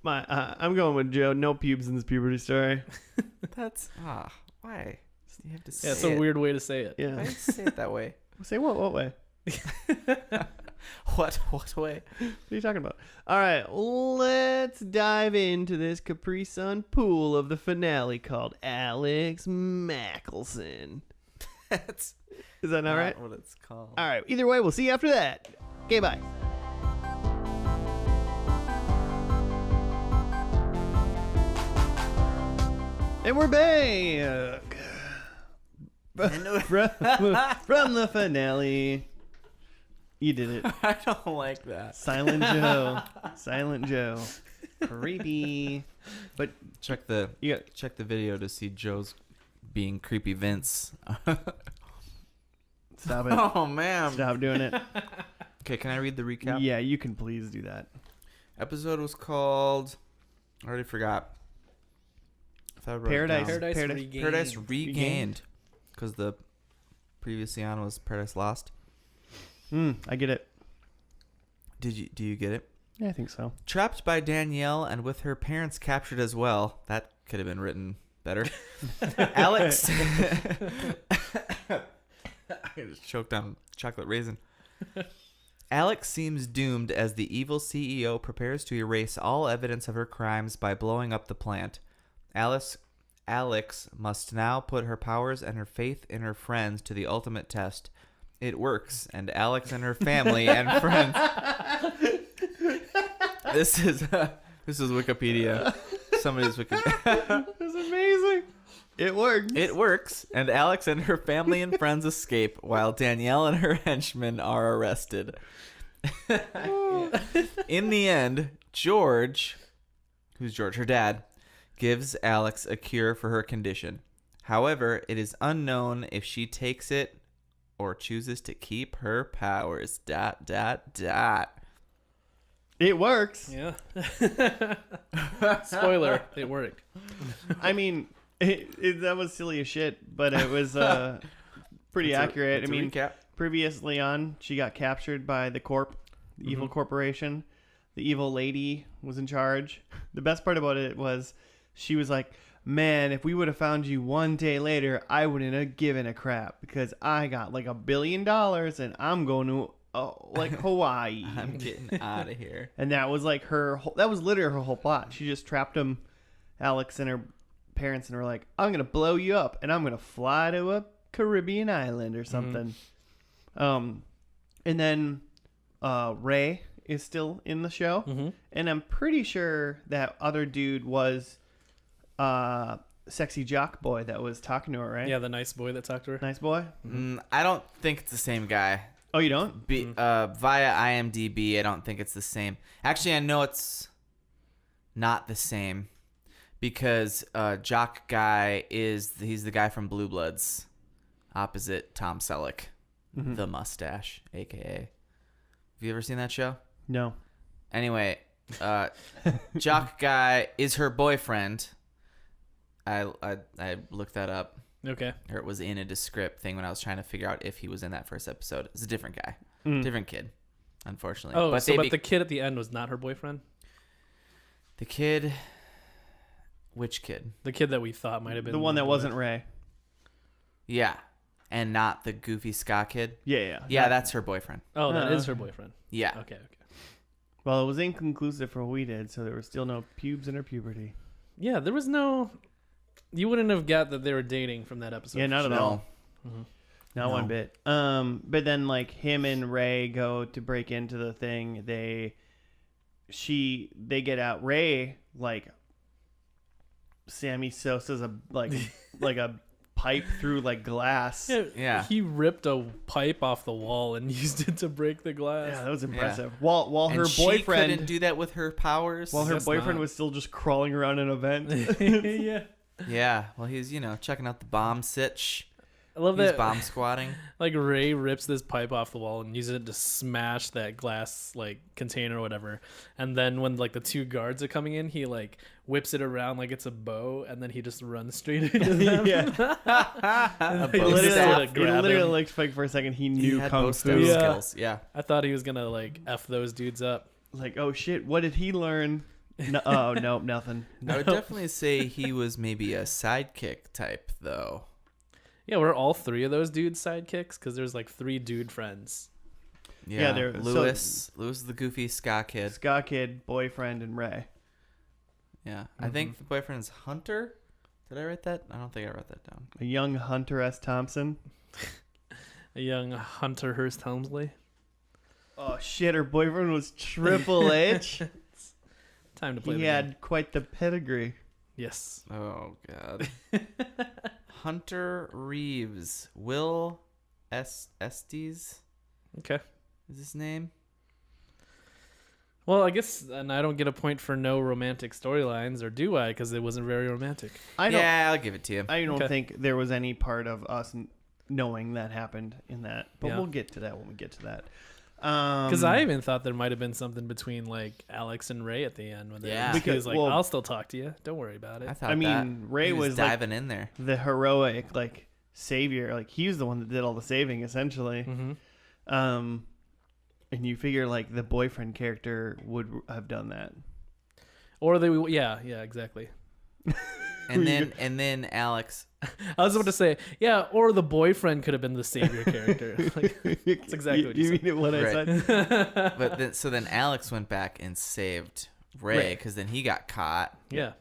I'm going with Joe. No pubes in this puberty story. That's why? You have to say Yeah, it's a it. weird way to say it. Why Yeah. do you say it that way? Say what? What way? What way? What are you talking about? All right, let's dive into this Capri Sun pool of the finale called Alex Mackelson. That's Is that not right? what it's called. All right. Either way, we'll see you after that. Okay, bye. And we're back from the finale. You did it. I don't like that. Silent Joe. Silent Joe. Creepy. But Check the you got check the video to see Joe's being creepy Vince. stop it. Oh man. Stop doing it. Okay, can I read the recap? Yeah, you can please do that. Episode was called. I already forgot. I thought I wrote it Paradise. down. Paradise Paradise- Regained. Paradise Regained. Because the previously on was Paradise Lost. I get it. Do you get it? Yeah, I think so. Trapped by Danielle and with her parents captured as well. That could have been written better. Alex. I just choked on chocolate raisin. Alex seems doomed as the evil CEO prepares to erase all evidence of her crimes by blowing up the plant. Alex must now put her powers and her faith in her friends to the ultimate test. It works, and Alex and her family and friends. This is Wikipedia. Somebody's Wikipedia. That's amazing. It works. It works, and Alex and her family and friends escape while Danielle and her henchmen are arrested. In the end, George, who's George, her dad, gives Alex a cure for her condition. However, it is unknown if she takes it or chooses to keep her powers. ... It works. Yeah. Spoiler, it worked. I mean, that was silly as shit, but it was pretty accurate. I mean, recap. previously on, she got captured by the evil corporation. The evil lady was in charge. The best part about it was she was like, man, if we would have found you one day later, I wouldn't have given a crap because I got like $1 billion and I'm going to like Hawaii. I'm getting out of here. And that was like that was literally her whole plot. She just trapped him, Alex and her parents, and were like, I'm going to blow you up and I'm going to fly to a Caribbean island or something. And then Ray is still in the show. And I'm pretty sure that other dude was sexy jock boy that was talking to her, right? Yeah, the nice boy that talked to her. Nice boy. I don't think it's the same guy. Oh, you don't? Via IMDb, I don't think it's the same. Actually, I know it's not the same because Jock Guy he's the guy from Blue Bloods, opposite Tom Selleck, the mustache, aka. Have you ever seen that show? No. Anyway, Jock Guy is her boyfriend. I looked that up. Okay. Or it was in a descript thing when I was trying to figure out if he was in that first episode. It's a different guy. Different kid, unfortunately. Oh, but the kid at the end was not her boyfriend? The kid... Which kid? The kid that we thought might have been the one that wasn't Ray. Yeah. And not the goofy ska kid? Yeah. Yeah, that's her boyfriend. Oh, that is her boyfriend. Yeah. Okay. Well, it was inconclusive for what we did, so there was still no pubes in her puberty. Yeah, there was no... You wouldn't have got that they were dating from that episode. Yeah, not at all. Mm-hmm. Not one bit. But then like him and Ray go to break into the thing. They get out. Ray like Sammy Sosa's a like a pipe through like glass. Yeah. He ripped a pipe off the wall and used it to break the glass. Yeah, that was impressive. While And her she boyfriend couldn't do that with her powers. while her Guess boyfriend not. was still just crawling around in a vent. Yeah. Yeah. Well, he's checking out the bomb sitch. I love He's that. bomb squatting. Like Ray rips this pipe off the wall and uses it to smash that glass like container or whatever. And then when like the two guards are coming in, he like whips it around like it's a bow, and then he just runs straight into them. Yeah. They bow just staff. sort of It grab literally him. looked like for a second he He knew had kung both fu. Yeah. skills. Yeah. I thought he was gonna like F those dudes up. Like, oh shit, what did he learn? No, oh no, nothing. I would definitely say he was maybe a sidekick type, though. Yeah, we're all three of those dudes sidekicks because there's like three dude friends. Yeah, Lewis is the goofy ska kid. Ska kid, boyfriend, and Ray. Yeah, I think the boyfriend is Hunter. Did I write that? I don't think I wrote that down. A young Hunter S. Thompson. A young Hunter Hearst Helmsley. Oh shit, her boyfriend was Triple H. Time to play. He the game. had quite the pedigree. Yes. Oh god. Hunter Reeves, Will Estes Okay. is his name. Well, I guess, and I don't get a point for no romantic storylines, or do I? Because it wasn't very romantic. Yeah, I'll give it to you. I don't Okay. think there was any part of us knowing that happened in that, but Yeah. we'll get to that when we get to that. Because I even thought there might have been something between like Alex and Ray at the end. When Yeah. he was like, Well- "I'll still talk to you. Don't worry about it." I thought I mean, that. Ray He was like diving in there. the heroic like savior. Like he was the one that did all the saving essentially. Mm-hmm. And you figure like the boyfriend character would have done that. Or they, yeah, exactly. And then Alex. I was about to say, yeah, or the boyfriend could have been the savior character. Like, that's exactly what you mean it what I Right. said. But then Alex went back and saved Ray Ray. because then he got caught. yeah.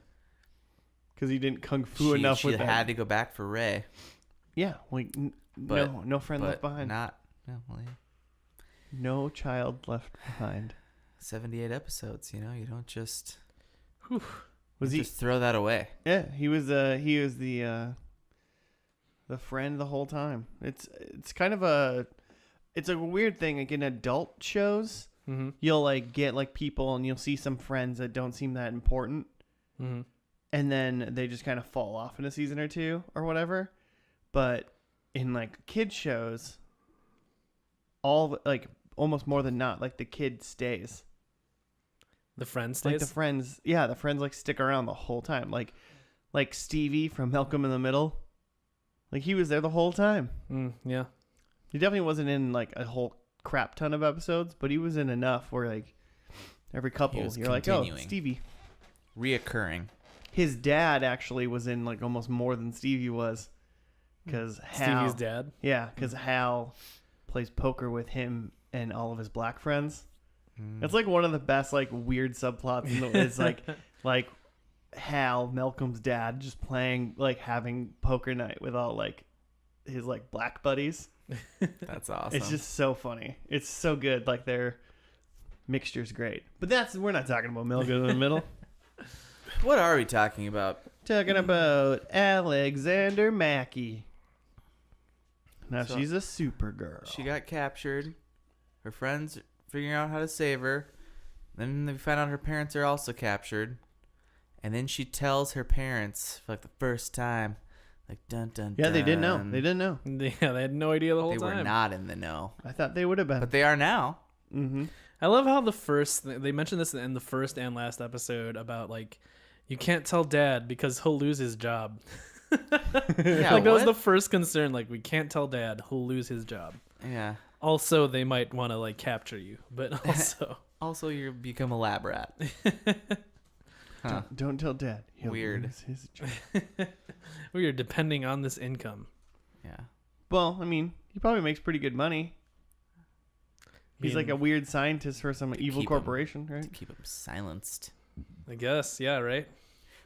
Because he didn't kung fu enough she with that. had to go back for Ray. Yeah, like But- no friend But left behind. not. No, well, yeah. No child left behind. 78 episodes. You don't just Was he? just throw that away. Yeah, he was the friend the whole time. It's kind of it's a weird thing. Like in adult shows, Mm-hmm. you'll like get like people and you'll see some friends that don't seem that important, Mm-hmm. and then they just kind of fall off in a season or two or whatever. But in like kid shows, almost more than not, like the kid stays. The friend Like stays. the friends like stick around the whole time. Like Stevie from Malcolm in the Middle. Like he was there the whole time. Yeah. He definitely wasn't in like a whole crap ton of episodes, but he was in enough where like every couple was you're like, oh, continuing. Stevie. Reoccurring. His dad actually was in like almost more than Stevie was, because Stevie's dad. Yeah, because Hal plays poker with him and all of his black friends. It's like one of the best like weird subplots. It's like Hal, Malcolm's dad, just playing like having poker night with all like his like black buddies. That's awesome. It's just so funny. It's so good. Like their mixture's great. But we're not talking about Malcolm in the Middle. What are we talking about? Talking about Alexander Mackey. Now So- she's a Supergirl. She got captured. Her friends figuring out how to save her. Then they find out her parents are also captured. And then she tells her parents for like the first time, like dun dun. Yeah, they didn't know. dun. They didn't know. Yeah, they had no idea the whole They time. were not in the know, I thought they would have been. but they are now. Mm-hmm. I love how they mentioned this in the first and last episode about like you can't tell dad because he'll lose his job. Yeah, Like that was what? the first concern. Like we can't tell Dad; he'll lose his job. Yeah. Also, they might want to like capture you, but also, Also, you become a lab rat. Huh. Don't tell Dad. He'll Weird. lose his job. we are depending on this income. Yeah. Well, I mean, he probably makes pretty good money. He's like a weird scientist for some evil keep corporation, To right? keep him silenced. I guess, yeah, right.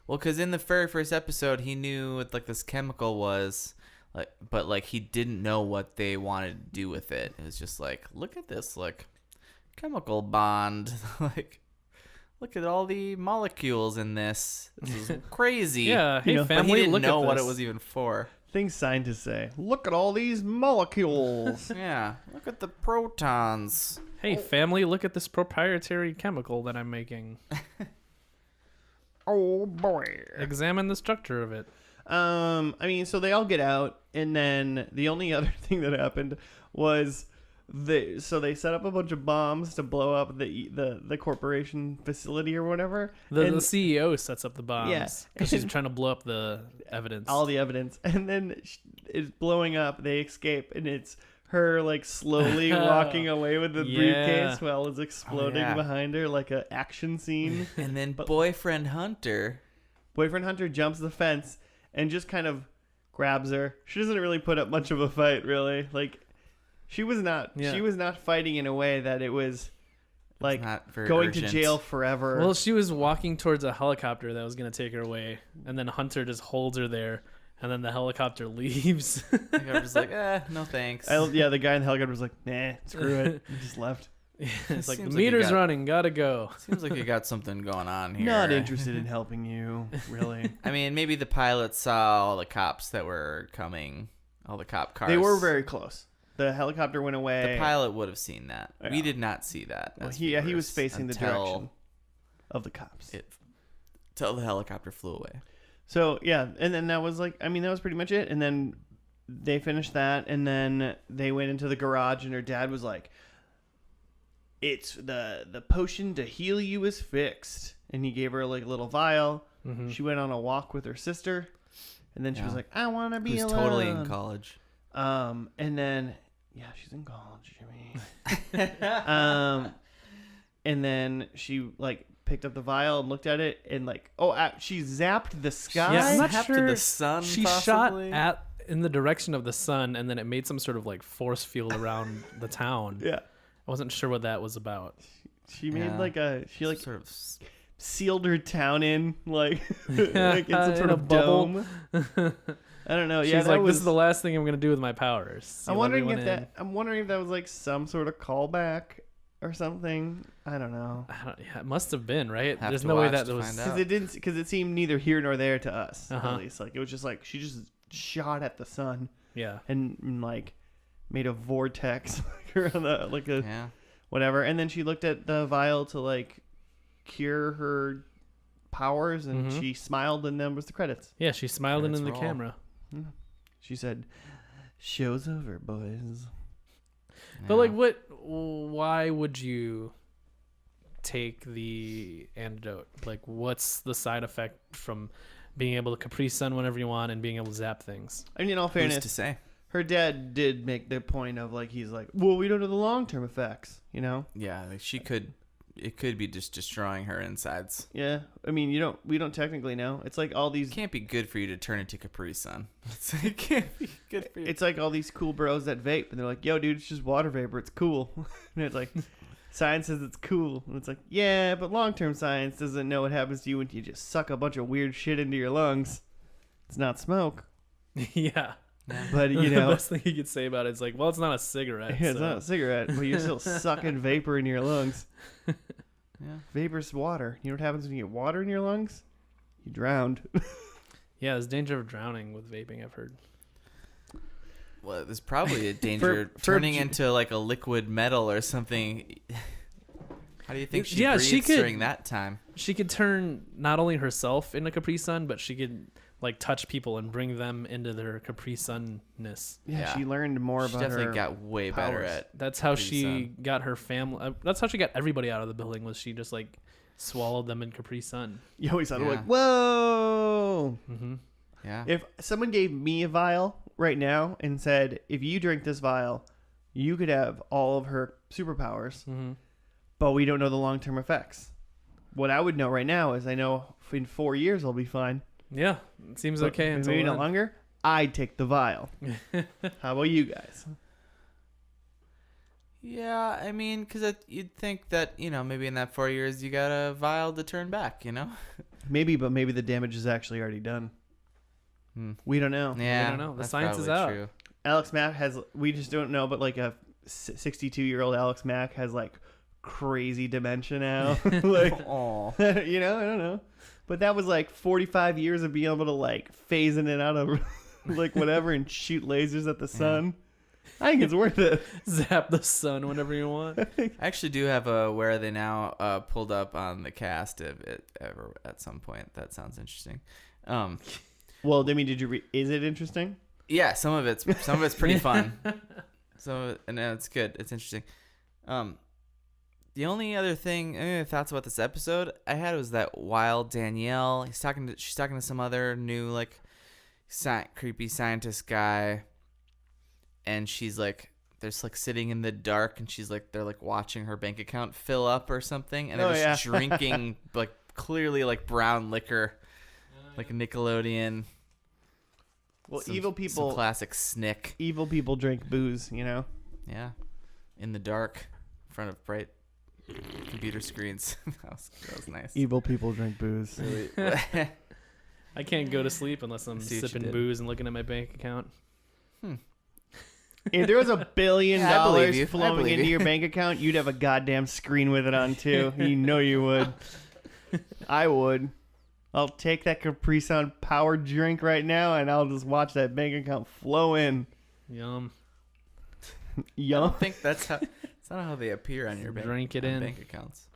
Well, because in the very first episode, he knew what like this chemical was, like, but like he didn't know what they wanted to do with it. It was just like, look at this, like, chemical bond, like, look at all the molecules in this. This is crazy. Yeah, hey know, But he family, didn't look know at what this. it was even for. Things scientists say. Look at all these molecules. Yeah, look at the protons. Hey family, look at this proprietary chemical that I'm making. Oh boy. Examine the structure of it. I mean, so they all get out, and then the only other thing that happened was they set up a bunch of bombs to blow up the corporation facility or whatever. The and CEO sets up the bombs Yeah. because she's trying to blow up the evidence. all the evidence, and then it's blowing up. They escape, and it's her like slowly walking away with the Yeah. briefcase while it's exploding yeah. behind her, like an action scene. And then boyfriend Hunter. Boyfriend Hunter jumps the fence and just kind of grabs her. She doesn't really put up much of a fight, really. Like she was not fighting in a way that it was like not very going urgent. to jail forever. Well, she was walking towards a helicopter that was going to take her away, and then Hunter just holds her there, and then the helicopter leaves. I was just like, no thanks. Yeah, the guy in the helicopter was like, nah, screw it. He just left. It's like the Seems like you meter's got- running, gotta go. Seems like you got something going on here. Not interested in helping you, really. I mean, maybe the pilot saw all the cops that were coming, all the cop cars. They were very close. The helicopter went away. The pilot would have seen that. Yeah. We did not see that. Well, as he was viewers facing the until direction of the cops. Till the helicopter flew away. So yeah, and then that was like, I mean, that was pretty much it. And then they finished that, and then they went into the garage, and her dad was like, "It's the potion to heal you is fixed," and he gave her like a little vial. Mm-hmm. She went on a walk with her sister, and then she was Yeah. like, "I want to be Who's alone." totally in college. And then yeah, she's in college, Jimmy. And then she like picked up the vial and looked at it, and like, she zapped the sky. Yeah, I'm not Zapped to sure. the sun, She possibly? shot in the direction of the sun, and then it made some sort of like force field around the town. Yeah. I wasn't sure what that was about. She made Yeah. she like sort of. sealed her town in like like in some sort In a of bubble. dome. I don't know. She's Yeah, like, this is the last thing I'm gonna do with my powers. Seal I'm wondering if everyone in. I'm wondering if that was like some sort of callback or something. I don't know. Yeah, it must have been, right? Have There's to no way watch that to was. find out. Because it seemed neither here nor there to us. Uh-huh. At least like it was just like she just shot at the sun Yeah. and like made a vortex around the like a Yeah. whatever, and then she looked at the vial to like cure her powers, and Mhm. she smiled, and then was the credits. Yeah, she smiled Credits into the roll. camera. She said, "Show's over, boys." But like, what? Why would you take the antidote? Like, what's the side effect from being able to Capri Sun whenever you want and being able to zap things? I mean, in all Who's fairness, to say? her dad did make the point of like he's like, well, we don't know the long term effects, you know? Yeah, like she could. It could be just destroying her insides. Yeah, I mean, we don't technically know. It's like all these. It can't be good for you to turn into Capri Sun. It can't be good for you. It's like all these cool bros that vape, and they're like, "Yo, dude, it's just water vapor. It's cool." And it's like, science says it's cool, and it's like, yeah, but long term science doesn't know what happens to you when you just suck a bunch of weird shit into your lungs. It's not smoke, Yeah. but you The know, best thing you could say about it is like, well, it's not a cigarette. yeah, it's so- not a cigarette, but you're still sucking vapor in your lungs. Yeah. Vapor's water. You know what happens when you get water in your lungs? You drowned. Yeah, there's danger of drowning with vaping, I've heard. Well, there's probably a danger for- turning into like a liquid metal or something. How do you think she Yeah, breathes she could- during that time? She could turn not only herself into Capri Sun, but she could like touch people and bring them into their Capri Sun-ness. Yeah, Yeah. she learned more She about definitely her. got way better powers. at. That's how Capri she Sun. got her family. That's how she got everybody out of the building. Was she just like swallowed them in Capri Sun? You always thought Yeah. like, whoa. Mm-hmm. Yeah. If someone gave me a vial right now and said, if you drink this vial, you could have all of her superpowers, but we don't know the long-term effects. What I would know right now is I know in 4 years I'll be fine. Yeah, it seems okay until maybe then. not longer. I'd take the vial. How about you guys? Yeah, I mean, because you'd think that, maybe in that 4 years you got a vial to turn back, Maybe, but maybe the damage is actually already done. We don't know. Yeah, We don't know. The that's science is probably out. True. Alex Mack we just don't know, but like a 62-year-old Alex Mack has like crazy dementia now. Like, I don't know. But that was like 45 years of being able to like phase in and out of like whatever and shoot lasers at the sun. I think it's worth it. Zap the sun whenever you want. I actually do have a Where Are They Now pulled up on the cast if it ever at some point. That sounds interesting. Well, I mean, did you is it interesting? Yeah, some of it's pretty fun. And it's good. It's interesting. The only other thing thoughts about this episode I had was that while Danielle, she's talking to some other new like creepy scientist guy, and she's like, they're just like sitting in the dark, and she's like, they're like watching her bank account fill up or something, and they're just drinking like clearly like brown liquor, like a Nickelodeon. Well, evil people. Some classic Snick. Evil people drink booze, Yeah, in the dark, in front of bright computer screens. that was nice. Evil people drink booze. I can't go to sleep unless I'm sipping booze and looking at my bank account. If there was $1 billion you. flowing into your bank account, you'd have a goddamn screen with it on too. You know you would. I would. I'll take that Capri Sun power drink right now, and I'll just watch that bank account flow in. Yum. Yum. I don't think that's not how they appear on your bank accounts.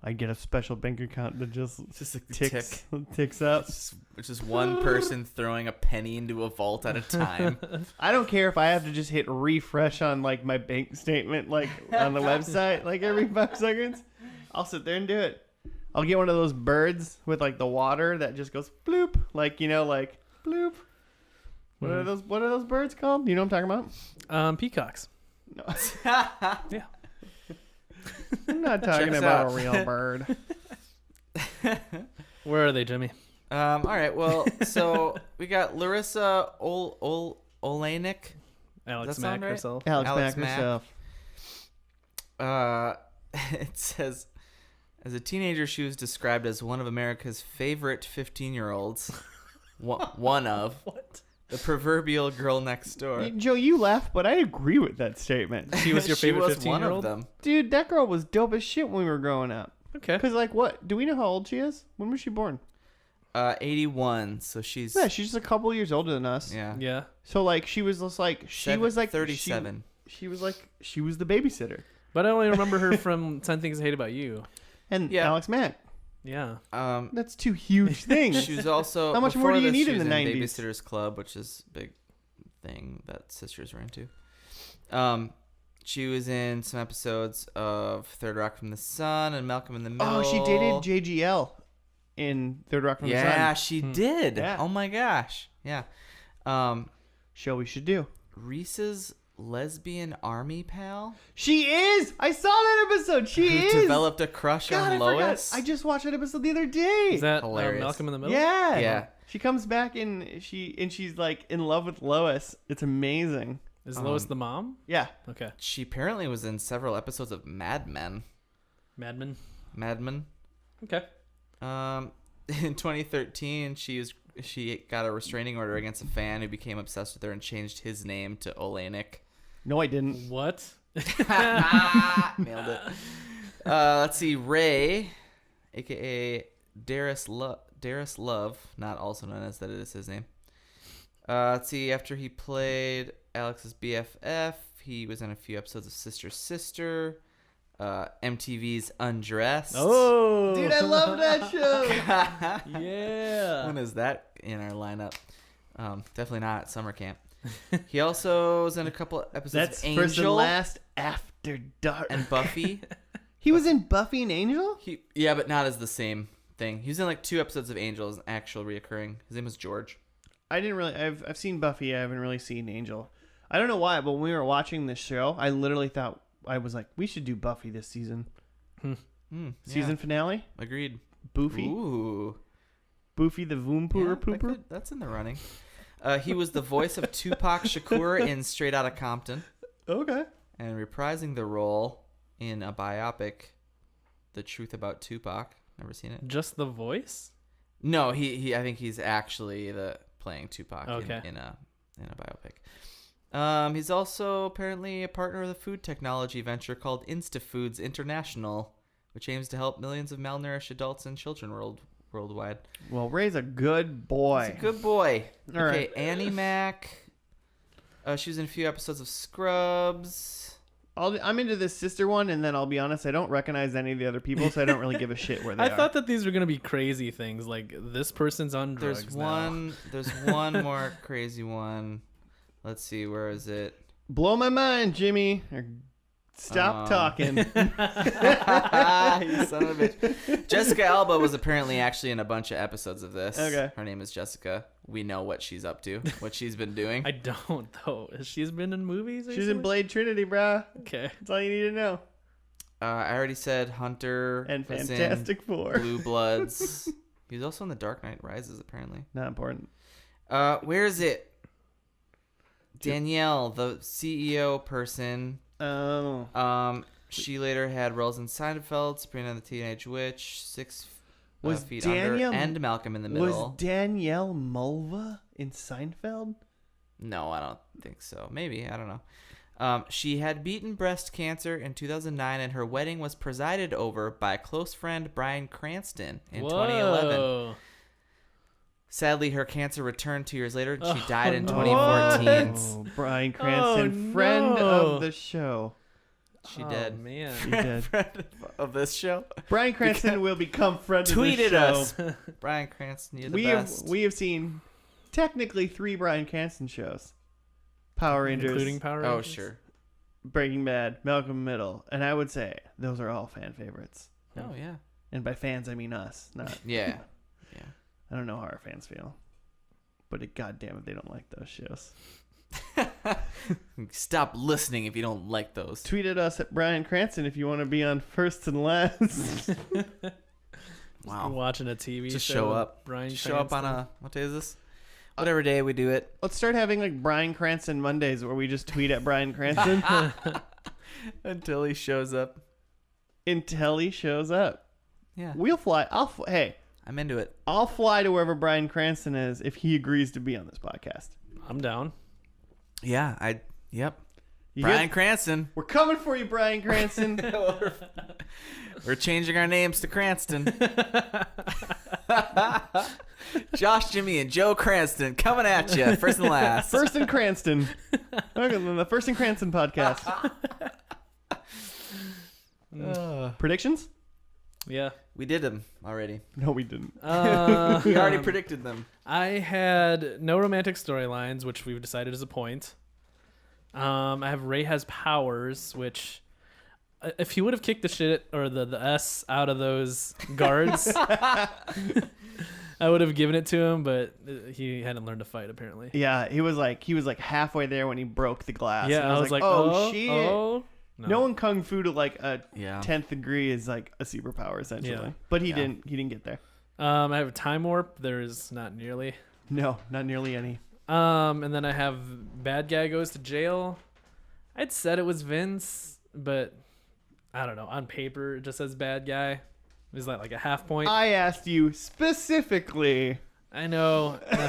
I get a special bank account that just a ticks up. It's just one person throwing a penny into a vault at a time. I don't care if I have to just hit refresh on like my bank statement, like on the website, like every 5 seconds. I'll sit there and do it. I'll get one of those birds with like the water that just goes bloop, like like bloop. What are those birds called? You know what I'm talking about? Peacocks. No. Yeah. I'm not talking about a real bird. Where are they, Jimmy? All right. Well, so we got Larissa Oleynik. Alex Mack herself. Alex Mack herself. It says, as a teenager, she was described as one of America's favorite 15-year-olds. One of. What? The proverbial girl next door. Joe, you laugh, but I agree with that statement. She was your favorite 15-year-old? One of them. Dude, that girl was dope as shit when we were growing up. Okay. Because, like, what? Do we know how old she is? When was she born? 81, so she's... Yeah, she's just a couple years older than us. Yeah. Yeah. So, like, she was just like... She was like... 37. She was like... She was the babysitter. But I only remember her from 10 Things I Hate About You. And Alex Mack. Yeah. That's 2 huge things. She was also... How much more do you need in the 90s? Babysitter's Club, which is a big thing that sisters were into. She was in some episodes of Third Rock from the Sun and Malcolm in the Middle. Oh, she dated JGL in Third Rock from the Sun. Yeah, she did. Yeah. Oh my gosh. Yeah. Show we should do. Reese's lesbian army pal. She is. I saw that episode. She is. Developed a crush on Lois. I just watched that episode the other day. Is that hilarious? Malcolm in the Middle? Yeah. Yeah. She comes back and she's like in love with Lois. It's amazing. Is Lois the mom? Yeah. Okay. She apparently was in several episodes of Mad Men. Mad Men? Okay. In 2013, she got a restraining order against a fan who became obsessed with her and changed his name to Oleynik. No, I didn't. What? Nailed it. Let's see. Ray, a.k.a. Darius Love, not also known as that it is his name. Let's see. After he played Alex's BFF, he was in a few episodes of Sister, MTV's Undressed. Oh, dude, I love that show. Yeah. When is that in our lineup? Definitely not at summer camp. He also was in a couple episodes That's of Angel. First and Last After Dark. And Buffy. He was in Buffy and Angel? But not as the same thing. He was in like 2 episodes of Angel as an actual reoccurring. His name was George. I didn't really. I've seen Buffy. I haven't really seen Angel. I don't know why, but when we were watching this show, I literally thought I was like, we should do Buffy this season. Season finale. Agreed. Boofy. Ooh. Boofy the Voompooer Pooper. That's in the running. He was the voice of Tupac Shakur in Straight Outta Compton. Okay. And reprising the role in a biopic, The Truth About Tupac. Never seen it. Just the voice? No, he. I think he's actually playing Tupac Okay. in a biopic. He's also apparently a partner of the food technology venture called InstaFoods International, which aims to help millions of malnourished adults and children worldwide. Well, Ray's a good boy. He's a good boy. All okay, right. Annie Mac. She was in a few episodes of Scrubs. I'm into this sister one, and then I'll be honest, I don't recognize any of the other people, so I don't really give a shit where they are. I thought that these were gonna be crazy things, like this person's on drugs. There's one more crazy one. Let's see, where is it? Blow my mind, Jimmy. Or stop talking. You son of a bitch. Jessica Alba was apparently actually in a bunch of episodes of this. Okay. Her name is Jessica. We know what she's up to, what she's been doing. I don't though. She's been in movies. She's in Blade Trinity, brah. Okay. That's all you need to know. I already said Hunter And was Fantastic in Four. Blue Bloods. He was also in The Dark Knight Rises, apparently. Not important. Where is it? Danielle, the CEO person. Oh. She later had roles in Seinfeld, Sabrina the Teenage Witch, 6 Was Feet Danielle- Under, and Malcolm in the Middle. Was Danielle Mulva in Seinfeld? No, I don't think so. Maybe. I don't know. She had beaten breast cancer in 2009, and her wedding was presided over by close friend Bryan Cranston in 2011. Sadly, her cancer returned 2 years later, and she died in 2014. Oh, Bryan Cranston, Oh, friend no. of the show. She did. Man. She did. Friend of this show. Bryan Cranston will become friend of the Tweeted show. us. Bryan Cranston, you're the best. We have seen technically 3 Bryan Cranston shows. Power Rangers, Including Power Rangers. Oh, sure. Breaking Bad, Malcolm in the Middle, and I would say those are all fan favorites. Oh, yeah. And by fans, I mean us. Not. Yeah. I don't know how our fans feel, but goddamn it, they don't like those shows. Stop listening if you don't like those. Tweet at us at Bryan Cranston if you want to be on first and last. Wow. Watching a TV Just show. show up. Brian Show up on what day is this? Whatever day we do it. Let's start having like Bryan Cranston Mondays where we just tweet at Bryan Cranston Until he shows up. until he shows up. Yeah. We'll fly. Hey, I'm into it. I'll fly to wherever Bryan Cranston is if he agrees to be on this podcast. I'm down. Yeah, yep. You Bryan get- Cranston. We're coming for you, Bryan Cranston. We're changing our names to Cranston. Josh, Jimmy, and Joe Cranston coming at you, first and last. First and Cranston. Welcome to the First and Cranston podcast. Predictions? Yeah. We did them already. No, we didn't. We already predicted them. I had no romantic storylines, which we've decided is a point. I have Ray has powers, which if he would have kicked the shit or the S out of those guards, I would have given it to him, but he hadn't learned to fight apparently. Yeah, he was like halfway there when he broke the glass. Yeah, and I was like, oh shit. Oh. No one kung fu to like a Yeah. 10th degree is like a superpower essentially. Yeah. But he didn't get there. I have a time warp. There is not nearly. No, not nearly any. And then I have bad guy goes to jail. I'd said it was Vince, but I don't know. On paper, it just says bad guy. Is that like a half point? I asked you specifically. I know. And I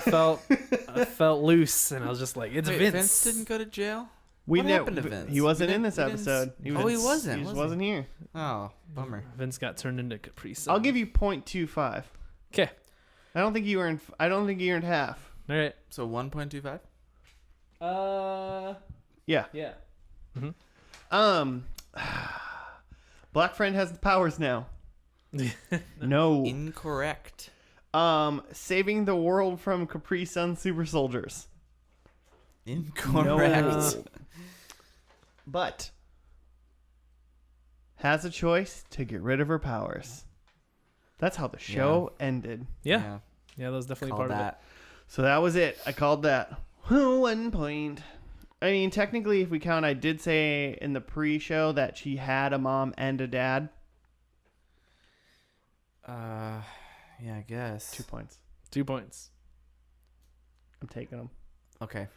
felt loose, and I was just like, it's Wait, Vince. Vince didn't go to jail? What happened to Vince? He wasn't We in didn't- this we didn't episode. he wasn't. He just Was he? wasn't here. Oh, bummer. Vince got turned into Capri Sun. I'll give you 0.25. Okay. I don't think you earned half. All right. So 1.25? Yeah. Yeah. Black Friend has the powers now. No. Incorrect. Saving the world from Capri Sun super soldiers. Incorrect. No. But has a choice to get rid of her powers. That's how the show ended. Yeah. Yeah, that was definitely Call part of it. that. So that was it. I called that 1 point. I mean, technically, if we count, I did say in the pre-show that she had a mom and a dad. Yeah, I guess. 2 points. 2 points. I'm taking them. Okay.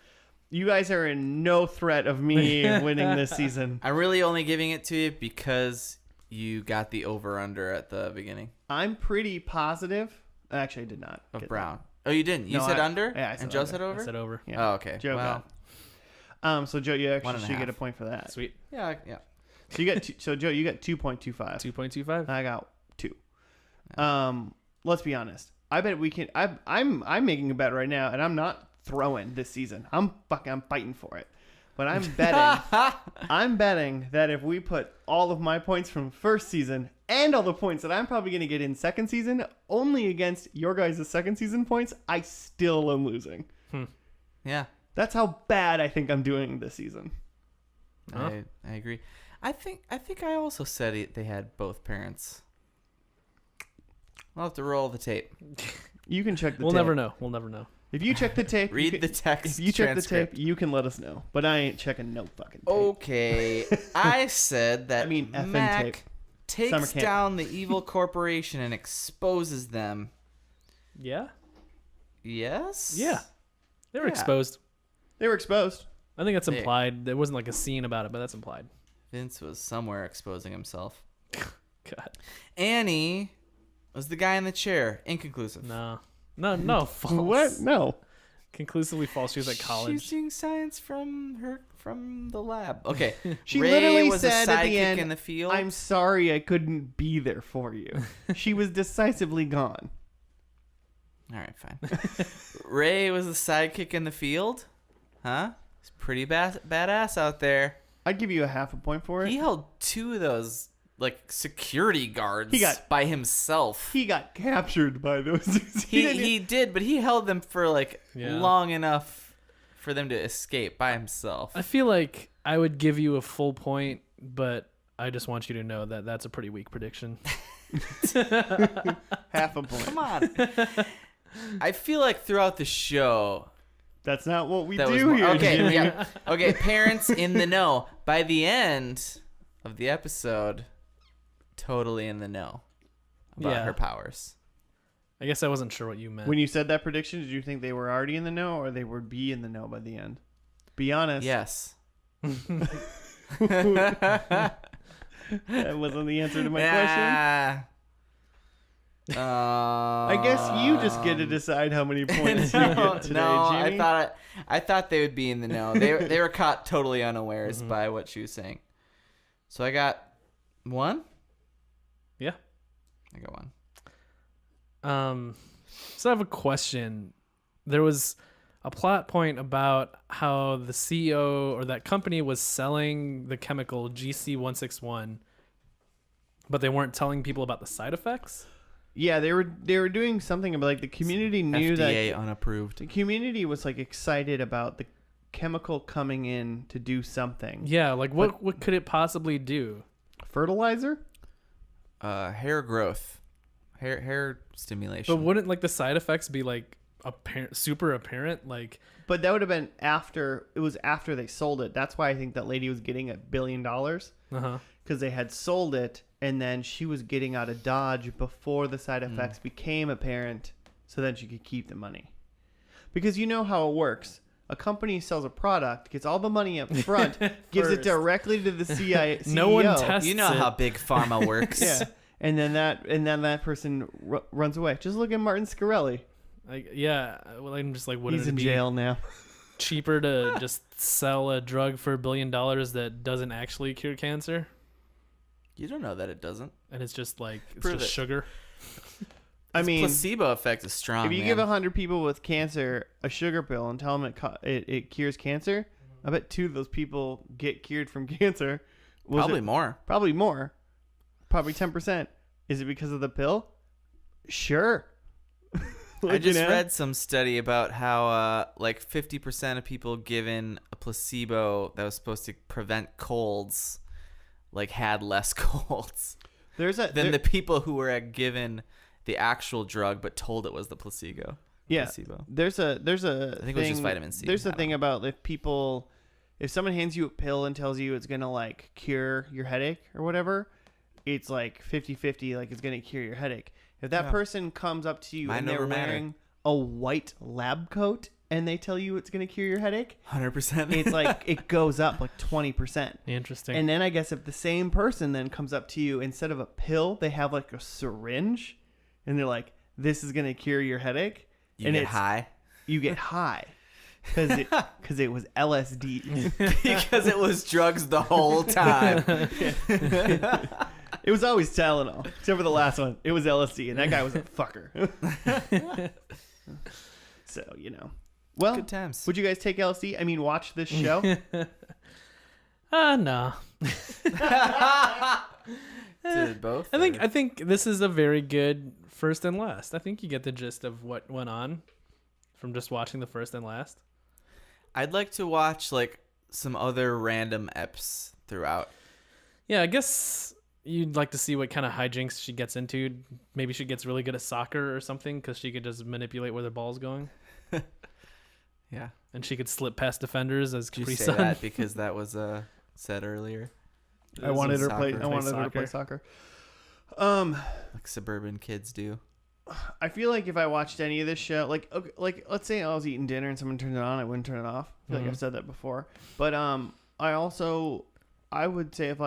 You guys are in no threat of me winning this season. I'm really only giving it to you because you got the over/under at the beginning. I'm pretty positive. Actually, I did not. Of get Brown. Oh, you didn't? You said under? Yeah, I said and Joe under. said over? I said over. that. Yeah. Oh, okay. Joe Well, so Joe, you actually 1.5. should get a point for that. Sweet. yeah. So you got so Joe, you got 2.25. 2.25. I got 2. Let's be honest. I bet we can. I'm making a bet right now, and I'm not throwing this season. I'm fighting for it. But I'm betting. I'm betting that if we put all of my points from first season and all the points that I'm probably going to get in second season only against your guys' second season points, I still am losing. Yeah. That's how bad I think I'm doing this season. Huh? I agree. I think I also said they had both parents. I'll have to roll the tape. You can check the We'll tape. never know. We'll never know. If you check the tape, Read the text. If you check transcript. the tape, you can let us know. But I ain't checking no fucking tape. Okay. I said that I mean, FN Mac tape. Summer takes camp. down the evil corporation and exposes them. Yeah. Yes? Yeah. They were Yeah. exposed. They were exposed. I think that's They- implied. There wasn't like a scene about it, but that's implied. Vince was somewhere exposing himself. God. Annie was the guy in the chair. Inconclusive. No. False. What? No. Conclusively false. She was at college. She's doing science from the lab. Okay. She Ray literally was said a at the sidekick end, in the field. I'm sorry I couldn't be there for you. She was decisively gone. All right, fine. Ray was the sidekick in the field. Huh? He's pretty badass out there. I'd give you a half a point for it. He held 2 of those like security guards He got- by himself. He got captured by those dudes. He did, but he held them for like Yeah. long enough for them to escape by himself. I feel like I would give you a full point, but I just want you to know that that's a pretty weak prediction. half a point. Come on. I feel like throughout the show That's not what we that was do more, here. okay, Jimmy. yeah. Okay, parents in the know. By the end of the episode, totally in the know about Yeah. her powers. I guess I wasn't sure what you meant. When you said that prediction, did you think they were already in the know or they would be in the know by the end? Be honest. Yes. That wasn't the answer to my question. I guess you just get to decide how many points you get today, no, Jimmy. I thought they would be in the know. They were caught totally unawares by what she was saying. So I got 1. Yeah. I got 1. So I have a question. There was a plot point about how the CEO or that company was selling the chemical GC161, but they weren't telling people about the side effects. Yeah, they were doing something about like the community knew FDA that unapproved. the community was like excited about the chemical coming in to do something. Yeah, like what could it possibly do? Fertilizer? Hair growth, hair stimulation. But wouldn't like the side effects be like super apparent? Like, But that would have been after they sold it. That's why I think that lady was getting $1 billion because they had sold it and then she was getting out of Dodge before the side effects became apparent so then she could keep the money. Because you know how it works. A company sells a product, gets all the money up front, gives it First. directly to the CEO. No one tests You know it. how big pharma works. Yeah. And then that person runs away. Just look at Martin Scarelli. Like, yeah, well, I'm just like, wouldn't He's it in be jail now. cheaper to just sell a drug for $1 billion that doesn't actually cure cancer? You don't know that it doesn't. And it's just like it's Prove just it. sugar. I This mean, placebo effect is strong. if you man. give 100 people with cancer a sugar pill and tell them it cures cancer, I bet 2 of those people get cured from cancer. Probably more. Probably more. Probably 10%. Is it because of the pill? Sure. I just read some study about how like 50% of people given a placebo that was supposed to prevent colds like had less colds There's than the people who were given the actual drug but told it was the placebo. Yeah. placebo. There's a I think it was just vitamin C. There's I a don't thing know. about if someone hands you a pill and tells you it's gonna like cure your headache or whatever, it's like 50-50, like it's gonna cure your headache. If that Yeah. person comes up to you Mind and they're over matter. wearing a white lab coat and they tell you it's gonna cure your headache, 100%. it's like it goes up like 20%. Interesting. And then I guess if the same person then comes up to you, instead of a pill, they have like a syringe, and they're like, "This is gonna cure your headache," you and get it's high you get high because it was LSD. because it was drugs the whole time. It was always Tylenol, except for the last one. It was LSD, and that guy was a fucker. So well, Good times. would you guys take LSD? I mean, watch this show. No. Did both? I think this is a very good first and last. I think you get the gist of what went on from just watching the first and last. I'd like to watch like some other random eps throughout. Yeah, I guess you'd like to see what kind of hijinks she gets into. Maybe she gets really good at soccer or something because she could just manipulate where the ball's going. Yeah. And she could slip past defenders as Did you Capri say Sun. that because that was said earlier? I wanted her to play. soccer. I wanted her to play Soccer. soccer. Like suburban kids do. I feel like if I watched any of this show, like let's say I was eating dinner and someone turned it on, I wouldn't turn it off. I feel like I've said that before. But I would say if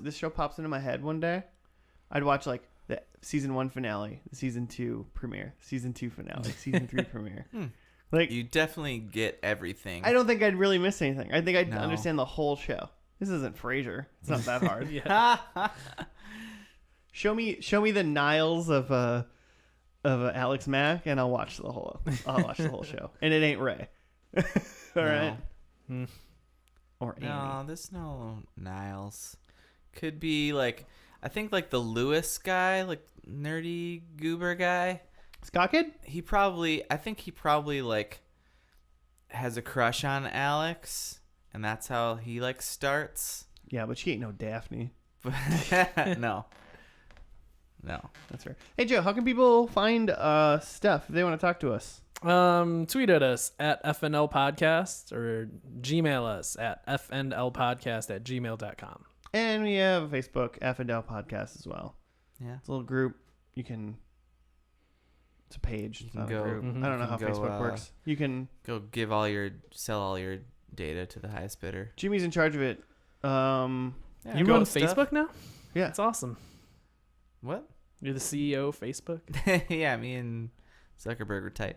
this show pops into my head one day, I'd watch like the season 1 finale, the season 2 premiere, season 2 finale, season 3 premiere. Like You definitely get everything. I don't think I'd really miss anything. I think I'd No. understand the whole show. This isn't Frasier. It's not that hard. Yeah. Show me the Niles of Alex Mack, and I'll watch the whole show. And it ain't Ray. All right. Hmm. Or Amy. No, there's no Niles. Could be like, I think like the Lewis guy, like nerdy goober guy. Scott Kid? I think he probably like has a crush on Alex, and that's how he like starts. Yeah, but she ain't no Daphne. No. That's fair. Hey Joe, how can people find stuff if they want to talk to us? Tweet at us at F&L Podcast or Gmail us at fnlpodcast@gmail.com. And we have a Facebook F&L Podcast as well. Yeah. It's a little group. It's a page. It's can not go- a group. Mhm. I don't know You how can go, Facebook works. You can. Go sell all your data to the highest bidder. Jimmy's in charge of it. You go run stuff. Facebook now? Yeah. That's awesome. What? You're the CEO of Facebook? Yeah, me and Zuckerberg are tight.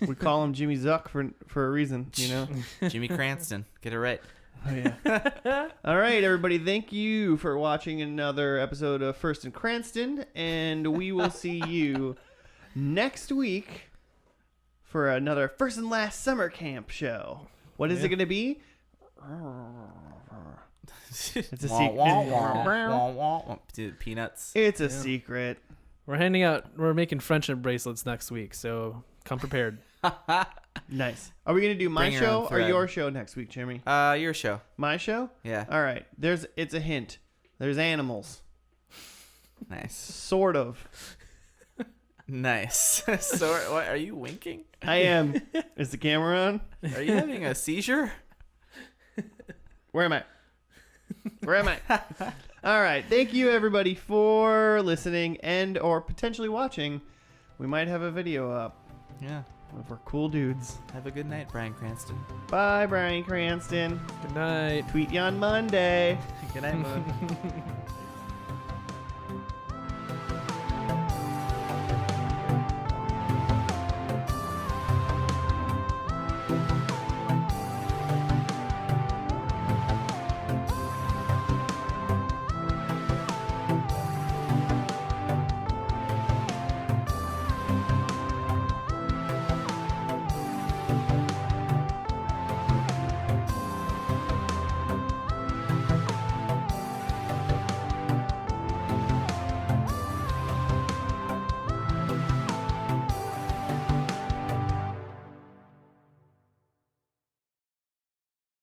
We call him Jimmy Zuck for a reason, Jimmy Cranston. Get it right. Oh yeah. All right, everybody. Thank you for watching another episode of First and Cranston, and we will see you next week for another First and Last Summer Camp show. What is it going to be? It's a secret. Dude, peanuts. It's a secret. We're making friendship bracelets next week, so come prepared. Nice. Are we going to do my Bring your show own or thread. your show next week, Jimmy? Your show. My show? Yeah. All right. It's a hint. There's animals. Nice. Sort of. Nice. So, what, are you winking? I am. Is the camera on? Are you having a seizure? Where am I? All right. Thank you, everybody, for listening and or potentially watching. We might have a video up Yeah. of our cool dudes. Have a good night, Brian Cranston. Bye, Brian Cranston. Good night. Tweet you on Monday. Good night, Moon.